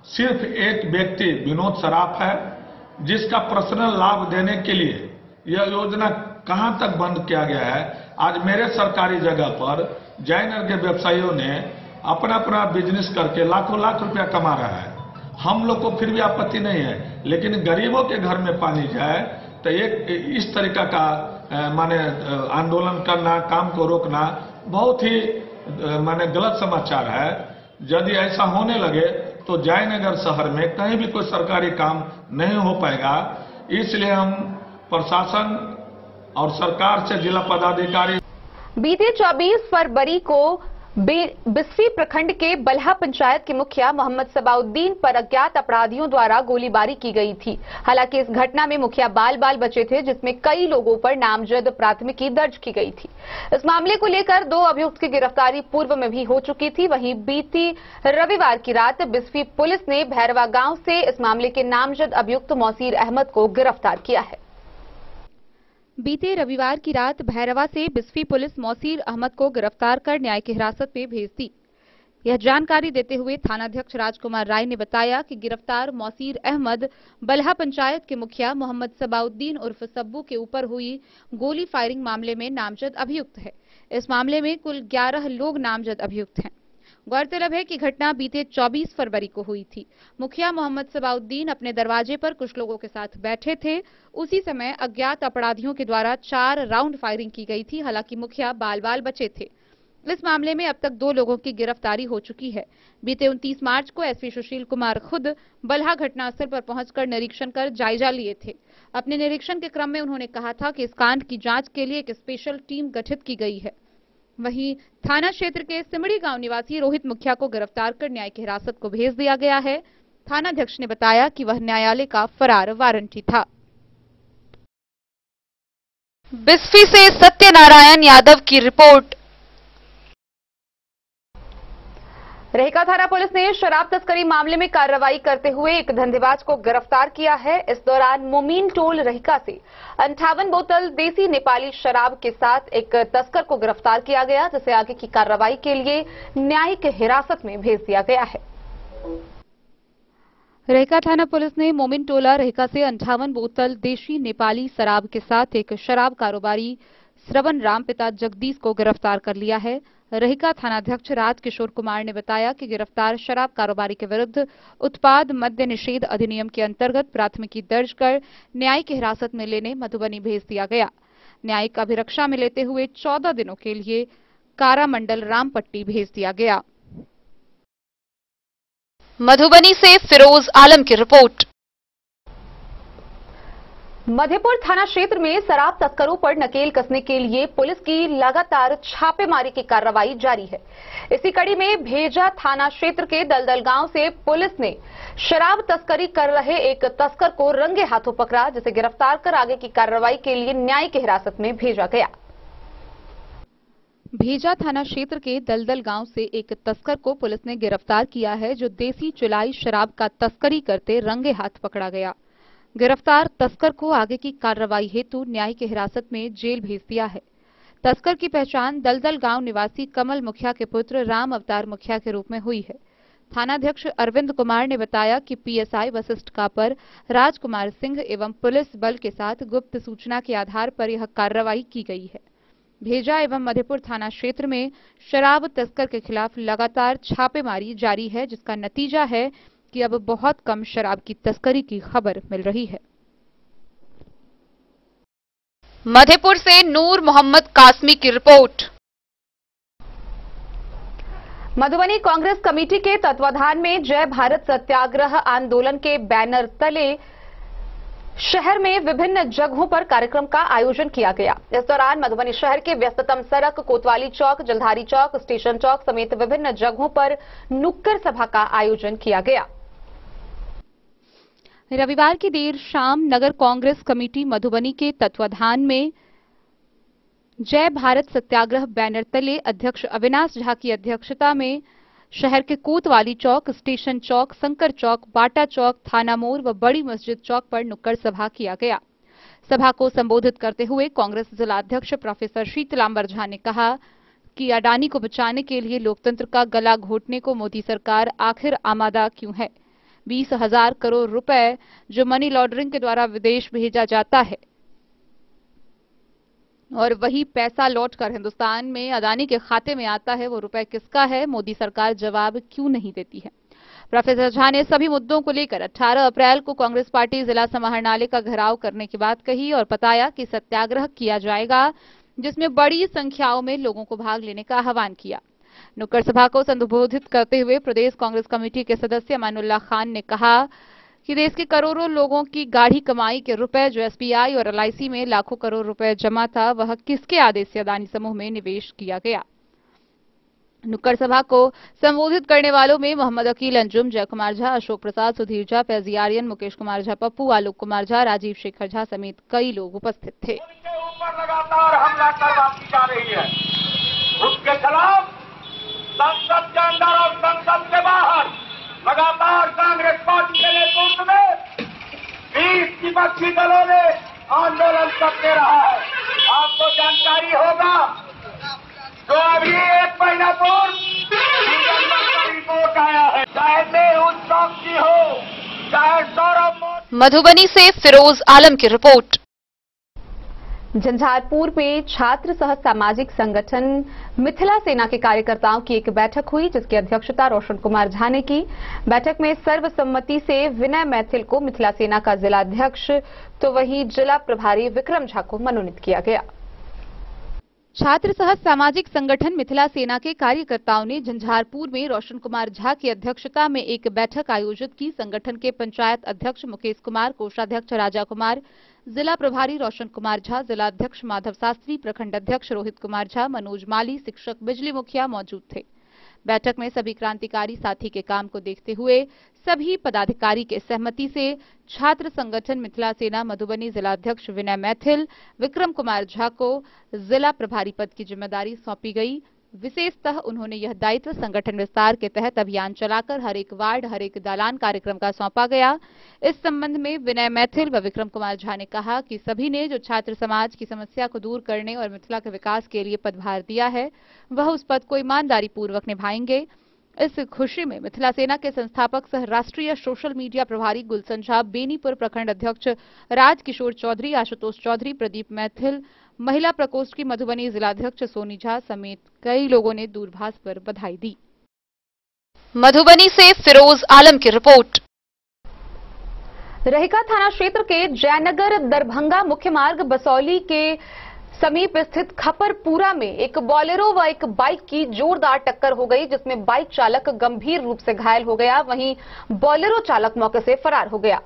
सिर्फ एक व्यक्ति विनोद सराफ है, जिसका पर्सनल लाभ देने के लिए यह योजना कहां तक बंद किया गया है। आज मेरे सरकारी जगह पर जयनगर के व्यवसायियों ने अपना अपना बिजनेस करके लाखों लाख रुपया कमा रहा है। हम लोग को फिर भी आपत्ति नहीं है, लेकिन गरीबों के घर में पानी जाए तो एक इस तरीका का माने आंदोलन करना, काम को रोकना बहुत ही माने गलत समाचार है। यदि ऐसा होने लगे तो जयनगर शहर में कहीं भी कोई सरकारी काम नहीं हो पाएगा। इसलिए हम प्रशासन और सरकार से जिला पदाधिकारी बीते 24 फरवरी को बिस्फी प्रखंड के बल्हा पंचायत के मुखिया मोहम्मद सबाउद्दीन पर अज्ञात अपराधियों द्वारा गोलीबारी की गई थी। हालांकि इस घटना में मुखिया बाल बाल बचे थे, जिसमें कई लोगों पर नामजद प्राथमिकी दर्ज की गई थी। इस मामले को लेकर 2 अभियुक्त की गिरफ्तारी पूर्व में भी हो चुकी थी। वहीं बीती रविवार की रात बिस्फी पुलिस ने भैरवा गांव से इस मामले के नामजद अभियुक्त मोसीर अहमद को गिरफ्तार किया है। बीते रविवार की रात भैरवा से बिस्फी पुलिस मोसीर अहमद को गिरफ्तार कर न्यायिक हिरासत में भेज दी। यह जानकारी देते हुए थानाध्यक्ष राजकुमार राय ने बताया कि गिरफ्तार मौसीर अहमद बल्हा पंचायत के मुखिया मोहम्मद सबाउद्दीन उर्फ सब्बू के ऊपर हुई गोली फायरिंग मामले में नामजद अभियुक्त है। इस मामले में कुल 11 लोग नामजद अभियुक्त हैं। गौरतलब है कि घटना बीते 24 फरवरी को हुई थी। मुखिया मोहम्मद सबाउद्दीन अपने दरवाजे पर कुछ लोगों के साथ बैठे थे। उसी समय अज्ञात अपराधियों के द्वारा 4 राउंड फायरिंग की गई थी। हालांकि मुखिया बाल बाल बचे थे। इस मामले में अब तक 2 लोगों की गिरफ्तारी हो चुकी है। बीते 29 मार्च को एसपी सुशील कुमार खुद बल्हा घटनास्थल पर पहुंचकर निरीक्षण कर जायजा लिए थे। अपने निरीक्षण के क्रम में उन्होंने कहा था कि इस कांड की जांच के लिए एक स्पेशल टीम गठित की गई है। वहीं थाना क्षेत्र के सिमड़ी गांव निवासी रोहित मुखिया को गिरफ्तार कर न्यायिक हिरासत को भेज दिया गया है। थानाध्यक्ष ने बताया कि वह न्यायालय का फरार वारंटी था। बिस्फी से सत्यनारायण यादव की रिपोर्ट। रेहका थाना पुलिस ने शराब तस्करी मामले में कार्रवाई करते हुए एक धंधेबाज को गिरफ्तार किया है। इस दौरान मोमीन टोल रेहका से 58 बोतल देसी नेपाली शराब के साथ एक तस्कर को गिरफ्तार किया गया, जिसे आगे की कार्रवाई के लिए न्यायिक हिरासत में भेज दिया गया है। रेहका थाना पुलिस ने मोमीन टोला रेहका से 58 बोतल देशी नेपाली शराब के साथ एक शराब कारोबारी श्रवण राम पिता जगदीश को गिरफ्तार कर लिया है। रेहका थानाध्यक्ष राजकिशोर कुमार ने बताया कि गिरफ्तार शराब कारोबारी के विरुद्ध उत्पाद मद्य निषेध अधिनियम के अंतर्गत प्राथमिकी दर्ज कर न्यायिक हिरासत में लेने मधुबनी भेज दिया गया। न्यायिक अभिरक्षा में लेते हुए 14 दिनों के लिए कारा मंडल रामपट्टी भेज दिया गया। मधुबनी से फिरोज आलम की रिपोर्ट। मधेपुर थाना क्षेत्र में शराब तस्करों पर नकेल कसने के लिए पुलिस की लगातार छापेमारी की कार्रवाई जारी है। इसी कड़ी में भेजा थाना क्षेत्र के दलदल गांव से पुलिस ने शराब तस्करी कर रहे एक तस्कर को रंगे हाथों पकड़ा, जिसे गिरफ्तार कर आगे की कार्रवाई के लिए न्यायिक हिरासत में भेजा गया। भेजा थाना क्षेत्र के दलदल गांव से एक तस्कर को पुलिस ने गिरफ्तार किया है, जो देसी चुलाई शराब का तस्करी करते रंगे हाथ पकड़ा गया। गिरफ्तार तस्कर को आगे की कार्रवाई हेतु न्यायिक हिरासत में जेल भेज दिया है। तस्कर की पहचान दलदल गांव निवासी कमल मुखिया के पुत्र राम अवतार मुखिया के रूप में हुई है। थानाध्यक्ष अरविंद कुमार ने बताया कि पीएसआई वशिष्ठ कापर राजकुमार सिंह एवं पुलिस बल के साथ गुप्त सूचना के आधार पर यह कार्रवाई की गई है। भेजा एवं मधेपुर थाना क्षेत्र में शराब तस्कर के खिलाफ लगातार छापेमारी जारी है, जिसका नतीजा है कि अब बहुत कम शराब की तस्करी की खबर मिल रही है। मधेपुर से नूर मोहम्मद कासमी की रिपोर्ट। मधुबनी कांग्रेस कमेटी के तत्वाधान में जय भारत सत्याग्रह आंदोलन के बैनर तले शहर में विभिन्न जगहों पर कार्यक्रम का आयोजन किया गया। इस दौरान मधुबनी शहर के व्यस्ततम सड़क कोतवाली चौक, जलधारी चौक, स्टेशन चौक समेत विभिन्न जगहों पर नुक्कड़ सभा का आयोजन किया गया। रविवार की देर शाम नगर कांग्रेस कमेटी मधुबनी के तत्वाधान में जय भारत सत्याग्रह बैनर तले अध्यक्ष अविनाश झा की अध्यक्षता में शहर के कोतवाली चौक, स्टेशन चौक, शंकर चौक, बाटा चौक, थाना मोड़ व बड़ी मस्जिद चौक पर नुक्कड़ सभा किया गया। सभा को संबोधित करते हुए कांग्रेस जिलाध्यक्ष प्रोफेसर शीतलांबर झा ने कहा कि अडानी को बचाने के लिए लोकतंत्र का गला घोटने को मोदी सरकार आखिर आमादा क्यों है। 20,000 करोड़ रुपए जो मनी लॉन्ड्रिंग के द्वारा विदेश भेजा जाता है और वही पैसा लौटकर हिंदुस्तान में अडानी के खाते में आता है, वो रुपए किसका है, मोदी सरकार जवाब क्यों नहीं देती है। प्रोफेसर झा ने सभी मुद्दों को लेकर 18 अप्रैल को कांग्रेस पार्टी जिला समाहरणालय का घेराव करने की बात कही और बताया कि सत्याग्रह किया जाएगा, जिसमें बड़ी संख्याओं में लोगों को भाग लेने का आह्वान किया। नुक्कड़ सभा को संबोधित करते हुए प्रदेश कांग्रेस कमेटी के सदस्य अमानुल्लाह खान ने कहा कि देश के करोड़ों लोगों की गाढ़ी कमाई के रुपए जो एसबीआई और एलआईसी में लाखों करोड़ रुपए जमा था, वह किसके आदेश से अदानी समूह में निवेश किया गया। नुक्कड़ सभा को संबोधित करने वालों में मोहम्मद अकील अंजुम, जय कुमार झा, अशोक प्रसाद, सुधीर झा, फैजी आर्यन, मुकेश कुमार झा पप्पू, आलोक कुमार झा, राजीव शेखर झा समेत कई लोग उपस्थित थे। लगातार हमला करवाती जा रही है, उसके खिलाफ संसद के अंदर और संसद के बाहर लगातार कांग्रेस पार्टी के नेतृत्व में 20 विपक्षी दलों ने आंदोलन करते रहा है। आपको जानकारी होगा, जो अभी 1 महीना पूर्व बकाया है, चाहे मेहुल चौकसी हो, चाहे सौरभ। मधुबनी से फिरोज आलम की रिपोर्ट। झंझारपुर में छात्र सह सामाजिक संगठन मिथिला सेना के कार्यकर्ताओं की एक बैठक हुई, जिसकी अध्यक्षता रोशन कुमार झा ने की। बैठक में सर्वसम्मति से विनय मैथिल को मिथिला सेना का जिला अध्यक्ष तो वहीं जिला प्रभारी विक्रम झा को मनोनीत किया गया। छात्र सह सामाजिक संगठन मिथिला सेना के कार्यकर्ताओं ने झंझारपुर में रोशन कुमार झा की अध्यक्षता में एक बैठक आयोजित की। संगठन के पंचायत अध्यक्ष मुकेश कुमार, कोषाध्यक्ष राजा कुमार, जिला प्रभारी रोशन कुमार झा, जिला अध्यक्ष माधव शास्त्री, प्रखंड अध्यक्ष रोहित कुमार झा, मनोज माली, शिक्षक बिजली मुखिया मौजूद थे। बैठक में सभी क्रांतिकारी साथी के काम को देखते हुए सभी पदाधिकारी के सहमति से छात्र संगठन मिथिला सेना मधुबनी जिलाध्यक्ष विनय मैथिल, विक्रम कुमार झा को जिला प्रभारी पद की जिम्मेदारी सौंपी गई। विशेषतः उन्होंने यह दायित्व संगठन विस्तार के तहत अभियान चलाकर हर एक वार्ड, हर एक दालान कार्यक्रम का सौंपा गया। इस संबंध में विनय मैथिल व विक्रम कुमार झा ने कहा कि सभी ने जो छात्र समाज की समस्या को दूर करने और मिथिला के विकास के लिए पदभार दिया है, वह उस पद को ईमानदारी पूर्वक निभाएंगे। इस खुशी में मिथिला सेना के संस्थापक सह राष्ट्रीय सोशल मीडिया प्रभारी गुलशन झा, बेनीपुर प्रखंड अध्यक्ष राजकिशोर चौधरी, आशुतोष चौधरी, प्रदीप मैथिल, महिला प्रकोष्ठ की मधुबनी जिलाध्यक्ष सोनी झा समेत कई लोगों ने दूरभाष पर बधाई दी। मधुबनी से फिरोज आलम की रिपोर्ट। रहिका थाना क्षेत्र के जयनगर दरभंगा मुख्य मार्ग बसौली के समीप स्थित खपरपुरा में एक बोलेरो व एक बाइक की जोरदार टक्कर हो गई, जिसमें बाइक चालक गंभीर रूप से घायल हो गया, वहीं बोलेरो चालक मौके से फरार हो गया।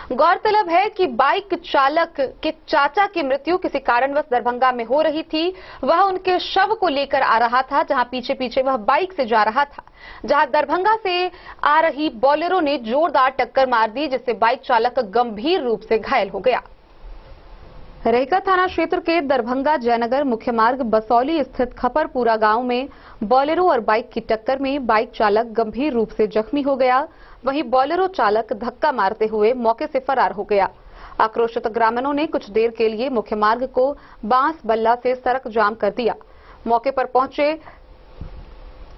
गौरतलब है कि बाइक चालक के चाचा की मृत्यु किसी कारणवश दरभंगा में हो रही थी। वह उनके शव को लेकर आ रहा था, जहां पीछे पीछे वह बाइक से जा रहा था, जहां दरभंगा से आ रही बोलेरो ने जोरदार टक्कर मार दी, जिससे बाइक चालक गंभीर रूप से घायल हो गया। रहिका थाना क्षेत्र के दरभंगा जयनगर मुख्य मार्ग बसौली स्थित खपरपुरा गांव में बोलेरो और बाइक की टक्कर में बाइक चालक गंभीर रूप से जख्मी हो गया, वहीं बोलेरो चालक धक्का मारते हुए मौके से फरार हो गया। आक्रोशित ग्रामीणों ने कुछ देर के लिए मुख्य मार्ग को बांस बल्ला से सड़क जाम कर दिया। मौके पर पहुंचे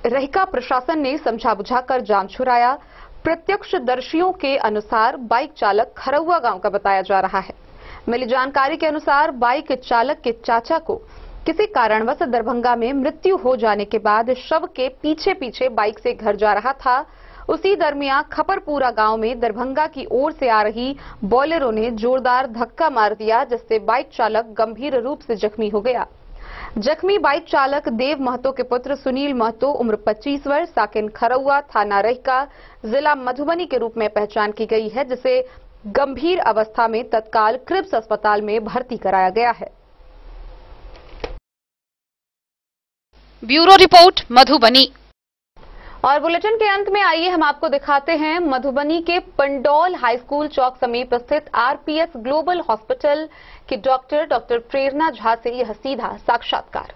रहिका प्रशासन ने समझा बुझाकर जाम छुड़ाया। प्रत्यक्षदर्शियों के अनुसार बाइक चालक खरौआ गांव का बताया जा रहा है। मिली जानकारी के अनुसार बाइक चालक के चाचा को किसी कारणवश दरभंगा में मृत्यु हो जाने के बाद शव के पीछे पीछे बाइक से घर जा रहा था। उसी दरमियान खपरपुरा गांव में दरभंगा की ओर से आ रही बोलेरो ने जोरदार धक्का मार दिया, जिससे बाइक चालक गंभीर रूप से जख्मी हो गया। जख्मी बाइक चालक देव महतो के पुत्र सुनील महतो, उम्र 25 वर्ष, साकिन खरौआ, थाना रहिका, जिला मधुबनी के रूप में पहचान की गई है, जिसे गंभीर अवस्था में तत्काल क्रिब्स अस्पताल में भर्ती कराया गया है। Bureau report Madhubani. और बुलेटिन के अंत में आइए हम आपको दिखाते हैं मधुबनी के पंडौल हाई स्कूल चौक समीप स्थित आरपीएस ग्लोबल हॉस्पिटल की डॉक्टर प्रेरणा झा से यह सीधा साक्षात्कार।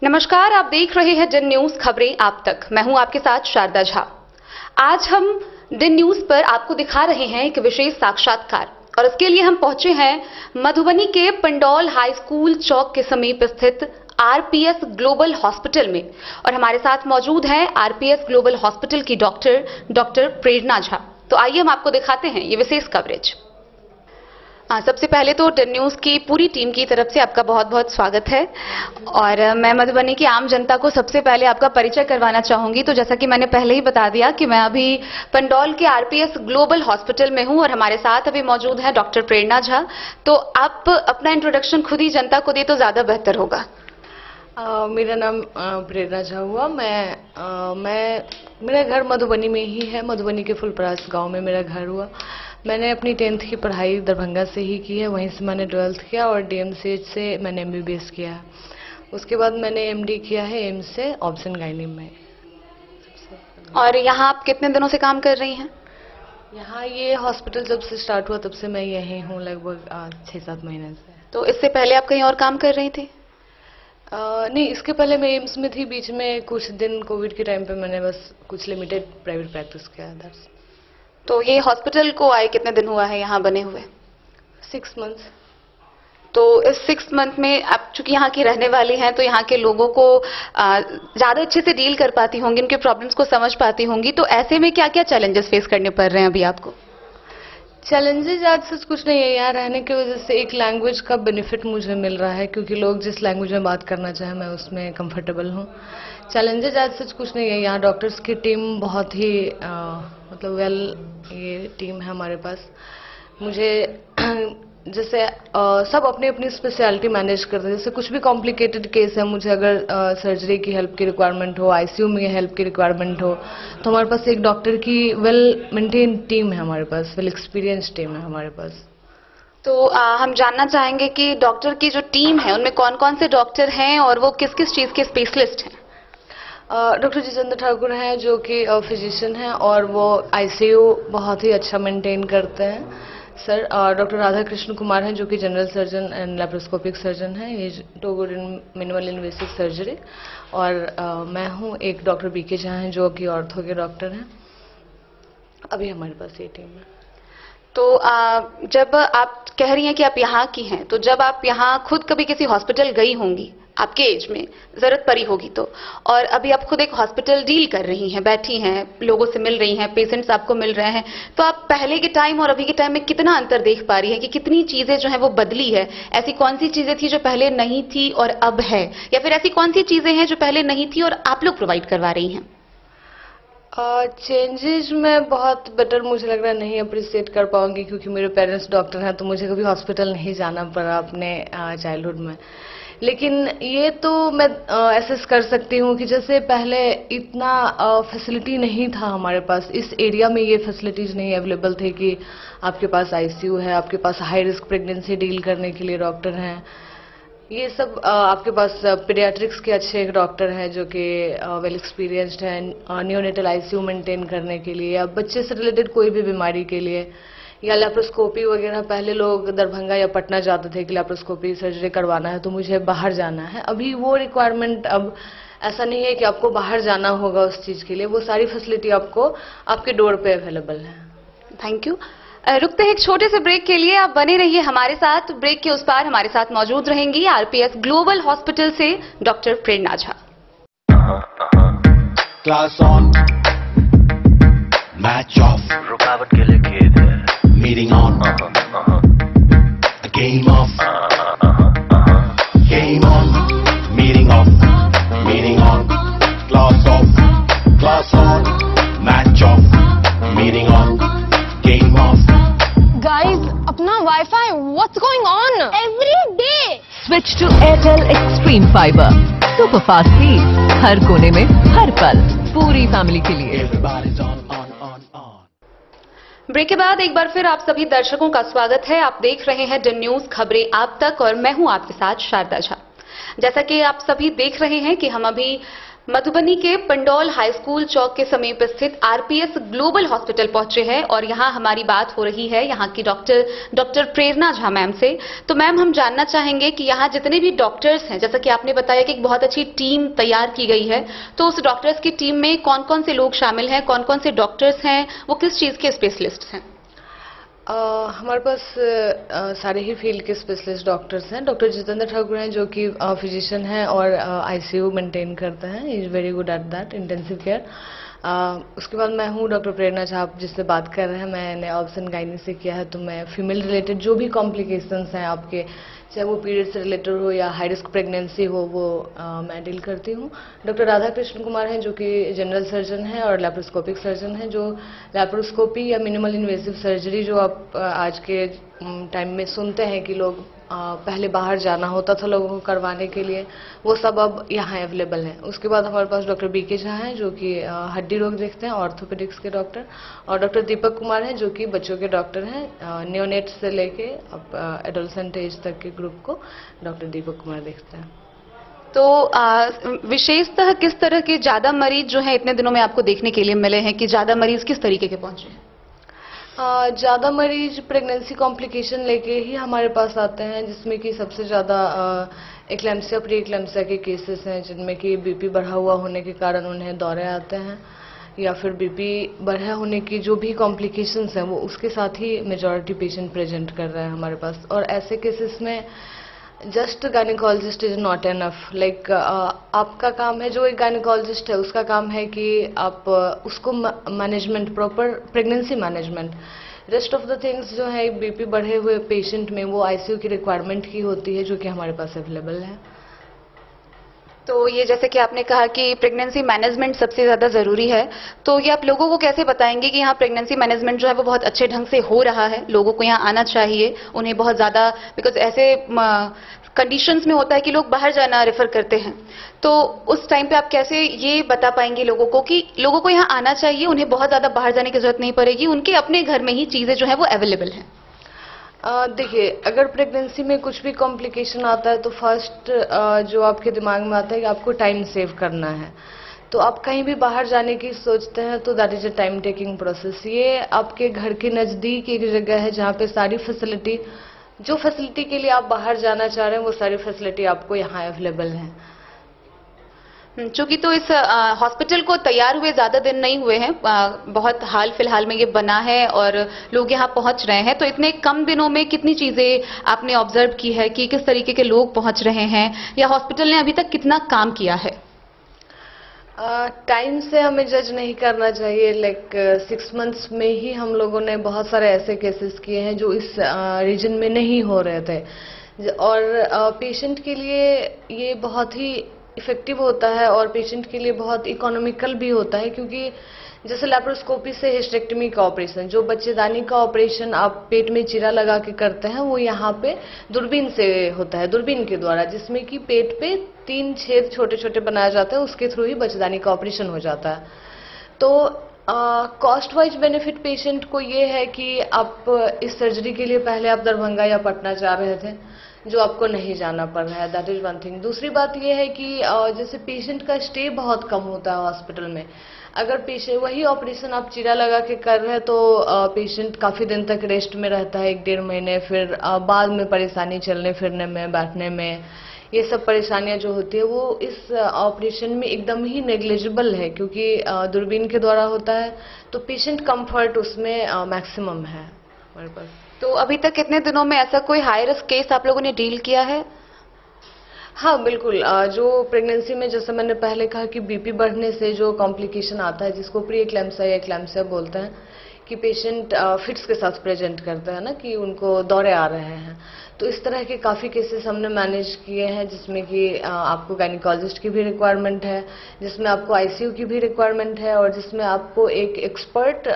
नमस्कार, आप देख रहे हैं दिन न्यूज, खबरें आप तक। मैं हूं आपके साथ शारदा झा। आज हम दिन न्यूज पर आपको दिखा रहे हैं एक विशेष साक्षात्कार, और इसके लिए हम पहुंचे हैं मधुबनी के पंडौल हाई स्कूल चौक के समीप स्थित आरपीएस ग्लोबल हॉस्पिटल में। और हमारे साथ मौजूद हैं आरपीएस ग्लोबल हॉस्पिटल की डॉक्टर प्रेरणा झा। तो आइए हम आपको दिखाते हैं ये विशेष कवरेज। सबसे पहले तो दिन न्यूज की पूरी टीम की तरफ से आपका बहुत बहुत स्वागत है। और मैं मधुबनी की आम जनता को सबसे पहले आपका परिचय करवाना चाहूंगी। तो जैसा कि मैंने पहले ही बता दिया कि मैं अभी पंडौल के आरपीएस ग्लोबल हॉस्पिटल में हूं और हमारे साथ अभी मौजूद है डॉक्टर प्रेरणा झा। तो आप अपना इंट्रोडक्शन खुद ही जनता को दे तो ज्यादा बेहतर होगा। मेरा नाम प्रेरणा झा हुआ। मेरा घर मधुबनी में ही है। मधुबनी के फुलपरास गांव में मेरा घर हुआ। मैंने अपनी 10th की पढ़ाई दरभंगा से ही की है, वहीं से मैंने 12th किया और डीएमसीएच से मैंने एमबीबीएस किया है। उसके बाद मैंने एमडी किया है एम्स से ऑब्सन गायनी में। और यहाँ आप कितने दिनों से काम कर रही हैं? यहाँ ये हॉस्पिटल जब से स्टार्ट हुआ तब से मैं यहीं हूँ, लगभग 6-7 महीने से। तो इससे पहले आप कहीं और काम कर रही थी? नहीं, इसके पहले मैं एम्स में थी। बीच में कुछ दिन कोविड के टाइम पे मैंने बस कुछ लिमिटेड प्राइवेट प्रैक्टिस किया। तो ये हॉस्पिटल को आए कितने दिन हुआ है यहाँ बने हुए? 6 months। तो इस 6 मंथ में आप चूंकि यहाँ की रहने वाली हैं तो यहाँ के लोगों को ज्यादा अच्छे से डील कर पाती होंगी, उनके प्रॉब्लम्स को समझ पाती होंगी, तो ऐसे में क्या क्या चैलेंजेस फेस करने पड़ रहे हैं अभी आपको? चैलेंजेस आज सच कुछ नहीं है। यहाँ रहने की वजह से एक लैंग्वेज का बेनिफिट मुझे मिल रहा है, क्योंकि लोग जिस लैंग्वेज में बात करना चाहें मैं उसमें कंफर्टेबल हूँ। चैलेंजेस आज सच कुछ नहीं है। यहाँ डॉक्टर्स की टीम बहुत ही मतलब ये टीम है हमारे पास। मुझे जैसे सब अपनी अपनी स्पेशलिटी मैनेज करते हैं। जैसे कुछ भी कॉम्प्लिकेटेड केस है, मुझे अगर सर्जरी की हेल्प की रिक्वायरमेंट हो, आईसीयू में हेल्प की रिक्वायरमेंट हो, तो हमारे पास एक डॉक्टर की वेल मेंटेन टीम है, हमारे पास वेल एक्सपीरियंस टीम है हमारे पास। तो हम जानना चाहेंगे कि डॉक्टर की जो टीम है उनमें कौन कौन से डॉक्टर हैं और वो किस किस चीज़ के स्पेशलिस्ट हैं? डॉक्टर जितेंद्र ठाकुर हैं जो कि फिजिशियन हैं और वो आईसीयू बहुत ही अच्छा मेंटेन करते हैं सर। डॉक्टर राधा कृष्ण कुमार हैं जो कि general surgeon and laparoscopic surgeon हैं, ये too good in minimal invasive surgery. और मैं हूँ एक डॉक्टर बीके झा हैं जो कि ऑर्थो के डॉक्टर हैं। अभी हमारे पास ये टीम है। तो जब आप कह रही हैं कि आप यहाँ की हैं, तो जब आप यहाँ खुद कभी किसी हॉस्पिटल गई होंगी, आपके एज में जरूरत पड़ी होगी तो, और अभी आप खुद एक हॉस्पिटल डील कर रही हैं, बैठी हैं, लोगों से मिल रही हैं, पेशेंट्स आपको मिल रहे हैं, तो आप पहले के टाइम और अभी के टाइम में कितना अंतर देख पा रही हैं कि कितनी चीजें जो है वो बदली है? ऐसी कौन सी चीजें थी जो पहले नहीं थी और अब है, या फिर ऐसी कौन सी चीजें हैं जो पहले नहीं थी और आप लोग प्रोवाइड करवा रही हैं? चेंजेस में बहुत बेटर मुझे लग रहा है नहीं अप्रिशिएट कर पाऊंगी, क्योंकि मेरे पेरेंट्स डॉक्टर हैं तो मुझे कभी हॉस्पिटल नहीं जाना पड़ा अपने चाइल्डहुड में। लेकिन ये तो मैं एसेस कर सकती हूँ कि जैसे पहले इतना फैसिलिटी नहीं था हमारे पास, इस एरिया में ये फैसिलिटीज नहीं अवेलेबल थे कि आपके पास आईसीयू है, आपके पास हाई रिस्क प्रेगनेंसी डील करने के लिए डॉक्टर हैं, ये सब आपके पास पीडियाट्रिक्स के अच्छे डॉक्टर हैं जो कि वेल एक्सपीरियंस्ड हैं नियोनेटल आईसीयू मेंटेन करने के लिए, या बच्चे से रिलेटेड कोई भी बीमारी के लिए, या लैप्रोस्कोपी वगैरह। पहले लोग दरभंगा या पटना जाते थे कि लैप्रोस्कोपी सर्जरी करवाना है तो मुझे बाहर जाना है। अभी वो रिक्वायरमेंट अब ऐसा नहीं है कि आपको बाहर जाना होगा उस चीज़ के लिए, वो सारी फैसिलिटी आपको आपके डोर पे अवेलेबल है। Thank you. रुकते हैं एक छोटे से ब्रेक के लिए, आप बने रहिए हमारे साथ। ब्रेक के उस पार हमारे साथ मौजूद रहेंगी आरपीएस ग्लोबल हॉस्पिटल से doctor Prerna Jha. Class on, match of, रुकावट के लिए खेद है, meeting on, game of, game on, meeting on, class on, match of, meeting on, game of. Guys, अपना wifi, what's going on? Every day. Switch to Airtel Extreme Fiber. Super fast speed, हर कोने में, हर पल, पूरी family के लिए। Break के बाद एक बार फिर आप सभी दर्शकों का स्वागत है। आप देख रहे हैं डन न्यूज खबरें आप तक और मैं हूं आपके साथ शारदा झा। जैसा कि आप सभी देख रहे हैं कि हम अभी मधुबनी के पंडौल हाई स्कूल चौक के समीप स्थित आरपीएस ग्लोबल हॉस्पिटल पहुंचे हैं और यहां हमारी बात हो रही है यहां की डॉक्टर प्रेरणा झा मैम से। तो मैम, हम जानना चाहेंगे कि यहां जितने भी डॉक्टर्स हैं, जैसा कि आपने बताया कि एक बहुत अच्छी टीम तैयार की गई है, तो उस डॉक्टर्स की टीम में कौन कौन से लोग शामिल हैं, कौन कौन से डॉक्टर्स हैं, वो किस चीज के स्पेशलिस्ट हैं? हमारे पास सारे ही फील्ड के स्पेशलिस्ट डॉक्टर्स हैं। डॉक्टर जितेंद्र ठाकुर हैं जो कि फिजिशियन हैं और आईसीयू मेंटेन करते हैं, is very good at that, intensive care. उसके बाद मैं हूँ डॉक्टर प्रेरणा झा, जिससे बात कर रहे हैं। मैंने ऑप्शन गायनी से किया है, तो मैं फीमेल रिलेटेड जो भी कॉम्प्लिकेशंस हैं आपके, चाहे वो पीरियड से रिलेटेड हो या हाई रिस्क प्रेगनेंसी हो, वो मैं डील करती हूँ। डॉक्टर राधा कृष्ण कुमार हैं जो कि जनरल सर्जन हैं और लैप्रोस्कोपिक सर्जन हैं, जो लैप्रोस्कोपी या मिनिमल इन्वेसिव सर्जरी जो आप आज के टाइम में सुनते हैं कि लोग पहले बाहर जाना होता था लोगों को करवाने के लिए, वो सब अब यहाँ अवेलेबल है। उसके बाद हमारे पास डॉक्टर बीके झा हैं जो कि हड्डी रोग देखते हैं, ऑर्थोपेडिक्स के डॉक्टर, और डॉक्टर दीपक कुमार हैं जो कि बच्चों के डॉक्टर हैं, न्योनेट से लेके अब एडोलसेंट एज तक के ग्रुप को डॉक्टर दीपक कुमार देखते हैं। तो विशेषतः किस तरह के ज्यादा मरीज जो है इतने दिनों में आपको देखने के लिए मिले हैं, कि ज्यादा मरीज किस तरीके के पहुंचे हैं? ज़्यादा मरीज प्रेगनेंसी कॉम्प्लिकेशन लेके ही हमारे पास आते हैं, जिसमें कि सबसे ज़्यादा एक्लैम्सिया प्री एक्लैम्सिया के केसेस हैं, जिनमें कि बीपी बढ़ा हुआ होने के कारण उन्हें दौरे आते हैं, या फिर बीपी बढ़ा होने की जो भी कॉम्प्लिकेशंस हैं वो उसके साथ ही मेजॉरिटी पेशेंट प्रेजेंट कर रहे हैं हमारे पास। और ऐसे केसेस में just gynaecologist is not enough. Like आपका काम है, जो एक गायनेकोलॉजिस्ट है उसका काम है कि आप उसको management, proper pregnancy management, rest of the things जो है बीपी बढ़े हुए पेशेंट में वो आईसीयू की रिक्वायरमेंट की होती है, जो कि हमारे पास अवेलेबल है। तो ये जैसे कि आपने कहा कि प्रेगनेंसी मैनेजमेंट सबसे ज्यादा जरूरी है, तो ये आप लोगों को कैसे बताएंगे कि यहाँ प्रेगनेंसी मैनेजमेंट जो है वो बहुत अच्छे ढंग से हो रहा है? लोगों को यहाँ आना चाहिए, उन्हें बहुत ज्यादा, बिकॉज ऐसे कंडीशंस में होता है कि लोग बाहर जाना रेफर करते हैं, तो उस टाइम पे आप कैसे ये बता पाएंगे लोगों को कि लोगों को यहाँ आना चाहिए, उन्हें बहुत ज्यादा बाहर जाने की जरूरत नहीं पड़ेगी, उनके अपने घर में ही चीजें जो है वो अवेलेबल हैं? देखिए, अगर प्रेगनेंसी में कुछ भी कॉम्प्लिकेशन आता है तो फर्स्ट जो आपके दिमाग में आता है कि आपको टाइम सेव करना है। तो आप कहीं भी बाहर जाने की सोचते हैं तो that is a time taking process. ये आपके घर के नज़दीक एक जगह है जहाँ पे सारी फैसिलिटी, जो फैसिलिटी के लिए आप बाहर जाना चाह रहे हैं वो सारी फैसिलिटी आपको यहाँ अवेलेबल है। चूंकि तो इस हॉस्पिटल को तैयार हुए ज्यादा दिन नहीं हुए हैं, बहुत हाल फिलहाल में ये बना है और लोग यहाँ पहुंच रहे हैं, तो इतने कम दिनों में कितनी चीजें आपने ऑब्जर्व की है कि किस तरीके के लोग पहुंच रहे हैं, या हॉस्पिटल ने अभी तक कितना काम किया है? टाइम से हमें जज नहीं करना चाहिए। लाइक 6 मंथ्स में ही हम लोगों ने बहुत सारे ऐसे केसेस किए हैं जो इस रीजन में नहीं हो रहे थे, और पेशेंट के लिए ये बहुत ही इफेक्टिव होता है और पेशेंट के लिए बहुत इकोनॉमिकल भी होता है, क्योंकि जैसे लैप्रोस्कोपी से हिस्टेक्टमी का ऑपरेशन, जो बच्चेदानी का ऑपरेशन आप पेट में चीरा लगा के करते हैं, वो यहाँ पे दूरबीन से होता है, दूरबीन के द्वारा, जिसमें कि पेट पे 3 छेद छोटे छोटे बनाए जाते हैं, उसके थ्रू ही बच्चेदानी का ऑपरेशन हो जाता है। तो कॉस्ट वाइज बेनिफिट पेशेंट को ये है कि आप इस सर्जरी के लिए पहले आप दरभंगा या पटना जा रहे थे, जो आपको नहीं जाना पड़ रहा है, दैट इज वन थिंग। दूसरी बात यह है कि जैसे पेशेंट का स्टे बहुत कम होता है हॉस्पिटल में। अगर पेशेंट वही ऑपरेशन आप चीरा लगा के कर रहे हैं तो पेशेंट काफी दिन तक रेस्ट में रहता है, 1-1.5 महीने, फिर बाद में परेशानी चलने फिरने में, बैठने में, ये सब परेशानियां जो होती है वो इस ऑपरेशन में एकदम ही नेग्लिजिबल है, क्योंकि दूरबीन के द्वारा होता है, तो पेशेंट कंफर्ट उसमें मैक्सिमम है हमारे पास। तो अभी तक कितने दिनों में ऐसा कोई हाई रिस्क केस आप लोगों ने डील किया है? हाँ बिल्कुल, जो प्रेगनेंसी में जैसे मैंने पहले कहा कि बीपी बढ़ने से जो कॉम्प्लिकेशन आता है, जिसको प्री एक्लैम्सिया या एक्लैम्सिया बोलते हैं, कि पेशेंट फिट्स के साथ प्रेजेंट करते हैं ना, कि उनको दौरे आ रहे हैं, तो इस तरह के काफ़ी केसेस हमने मैनेज किए हैं, जिसमें कि आपको गायनेकोलॉजिस्ट की भी रिक्वायरमेंट है, जिसमें आपको आईसीयू की भी रिक्वायरमेंट है, और जिसमें आपको एक एक्सपर्ट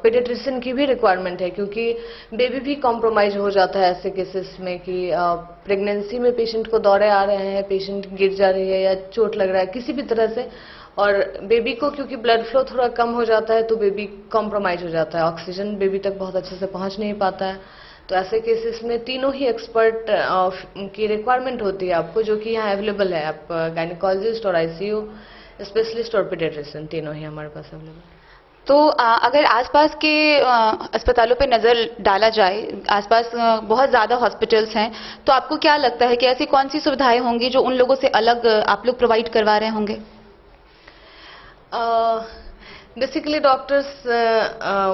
पीडियाट्रिशियन की भी रिक्वायरमेंट है, क्योंकि बेबी भी कॉम्प्रोमाइज हो जाता है ऐसे केसेस में कि प्रेगनेंसी में पेशेंट को दौरे आ रहे हैं, पेशेंट गिर जा रही है या चोट लग रहा है किसी भी तरह से, और बेबी को क्योंकि ब्लड फ्लो थोड़ा कम हो जाता है तो बेबी कॉम्प्रोमाइज हो जाता है, ऑक्सीजन बेबी तक बहुत अच्छे से पहुंच नहीं पाता है। तो ऐसे केसेस में तीनों ही एक्सपर्ट की रिक्वायरमेंट होती है आपको, जो कि यहाँ अवेलेबल है। आप गायनेकोलॉजिस्ट और आईसीयू स्पेशलिस्ट और पीडियाट्रिशियन तीनों ही हमारे पास अवेलेबल है। तो अगर आसपास के अस्पतालों पे नजर डाला जाए, आसपास बहुत ज्यादा हॉस्पिटल्स हैं, तो आपको क्या लगता है कि ऐसी कौन सी सुविधाएं होंगी जो उन लोगों से अलग आप लोग प्रोवाइड करवा रहे होंगे? बेसिकली डॉक्टर्स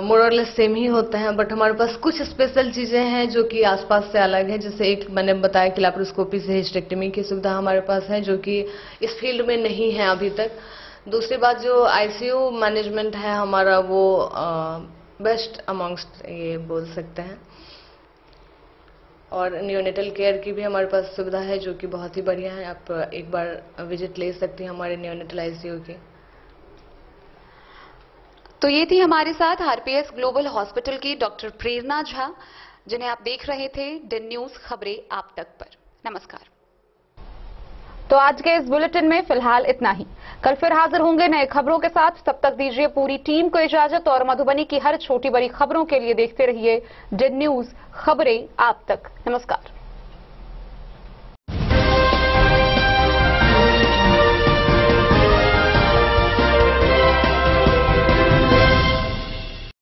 मोर और लेस सेम ही होते हैं, बट हमारे पास कुछ स्पेशल चीजें हैं जो कि आसपास से अलग है। जैसे एक मैंने बताया कि लैप्रोस्कोपी से हिस्टेक्टमी की सुविधा हमारे पास है, जो कि इस फील्ड में नहीं है अभी तक। दूसरी बात, जो आईसीयू मैनेजमेंट है हमारा, वो बेस्ट अमॉन्ग्स्ट ये बोल सकते हैं, और नियोनेटल केयर की भी हमारे पास सुविधा है, जो कि बहुत ही बढ़िया है। आप एक बार विजिट ले सकती हैं हमारे नियोनेटल आईसीयू की। तो ये थी हमारे साथ आरपीएस ग्लोबल हॉस्पिटल की डॉक्टर प्रेरणा झा, जिन्हें आप देख रहे थे दिन न्यूज खबरें आप तक पर। नमस्कार। तो आज के इस बुलेटिन में फिलहाल इतना ही। कल फिर हाजिर होंगे नए खबरों के साथ। तब तक दीजिए पूरी टीम को इजाजत, और मधुबनी की हर छोटी बड़ी खबरों के लिए देखते रहिए दिन न्यूज खबरें आप तक। नमस्कार।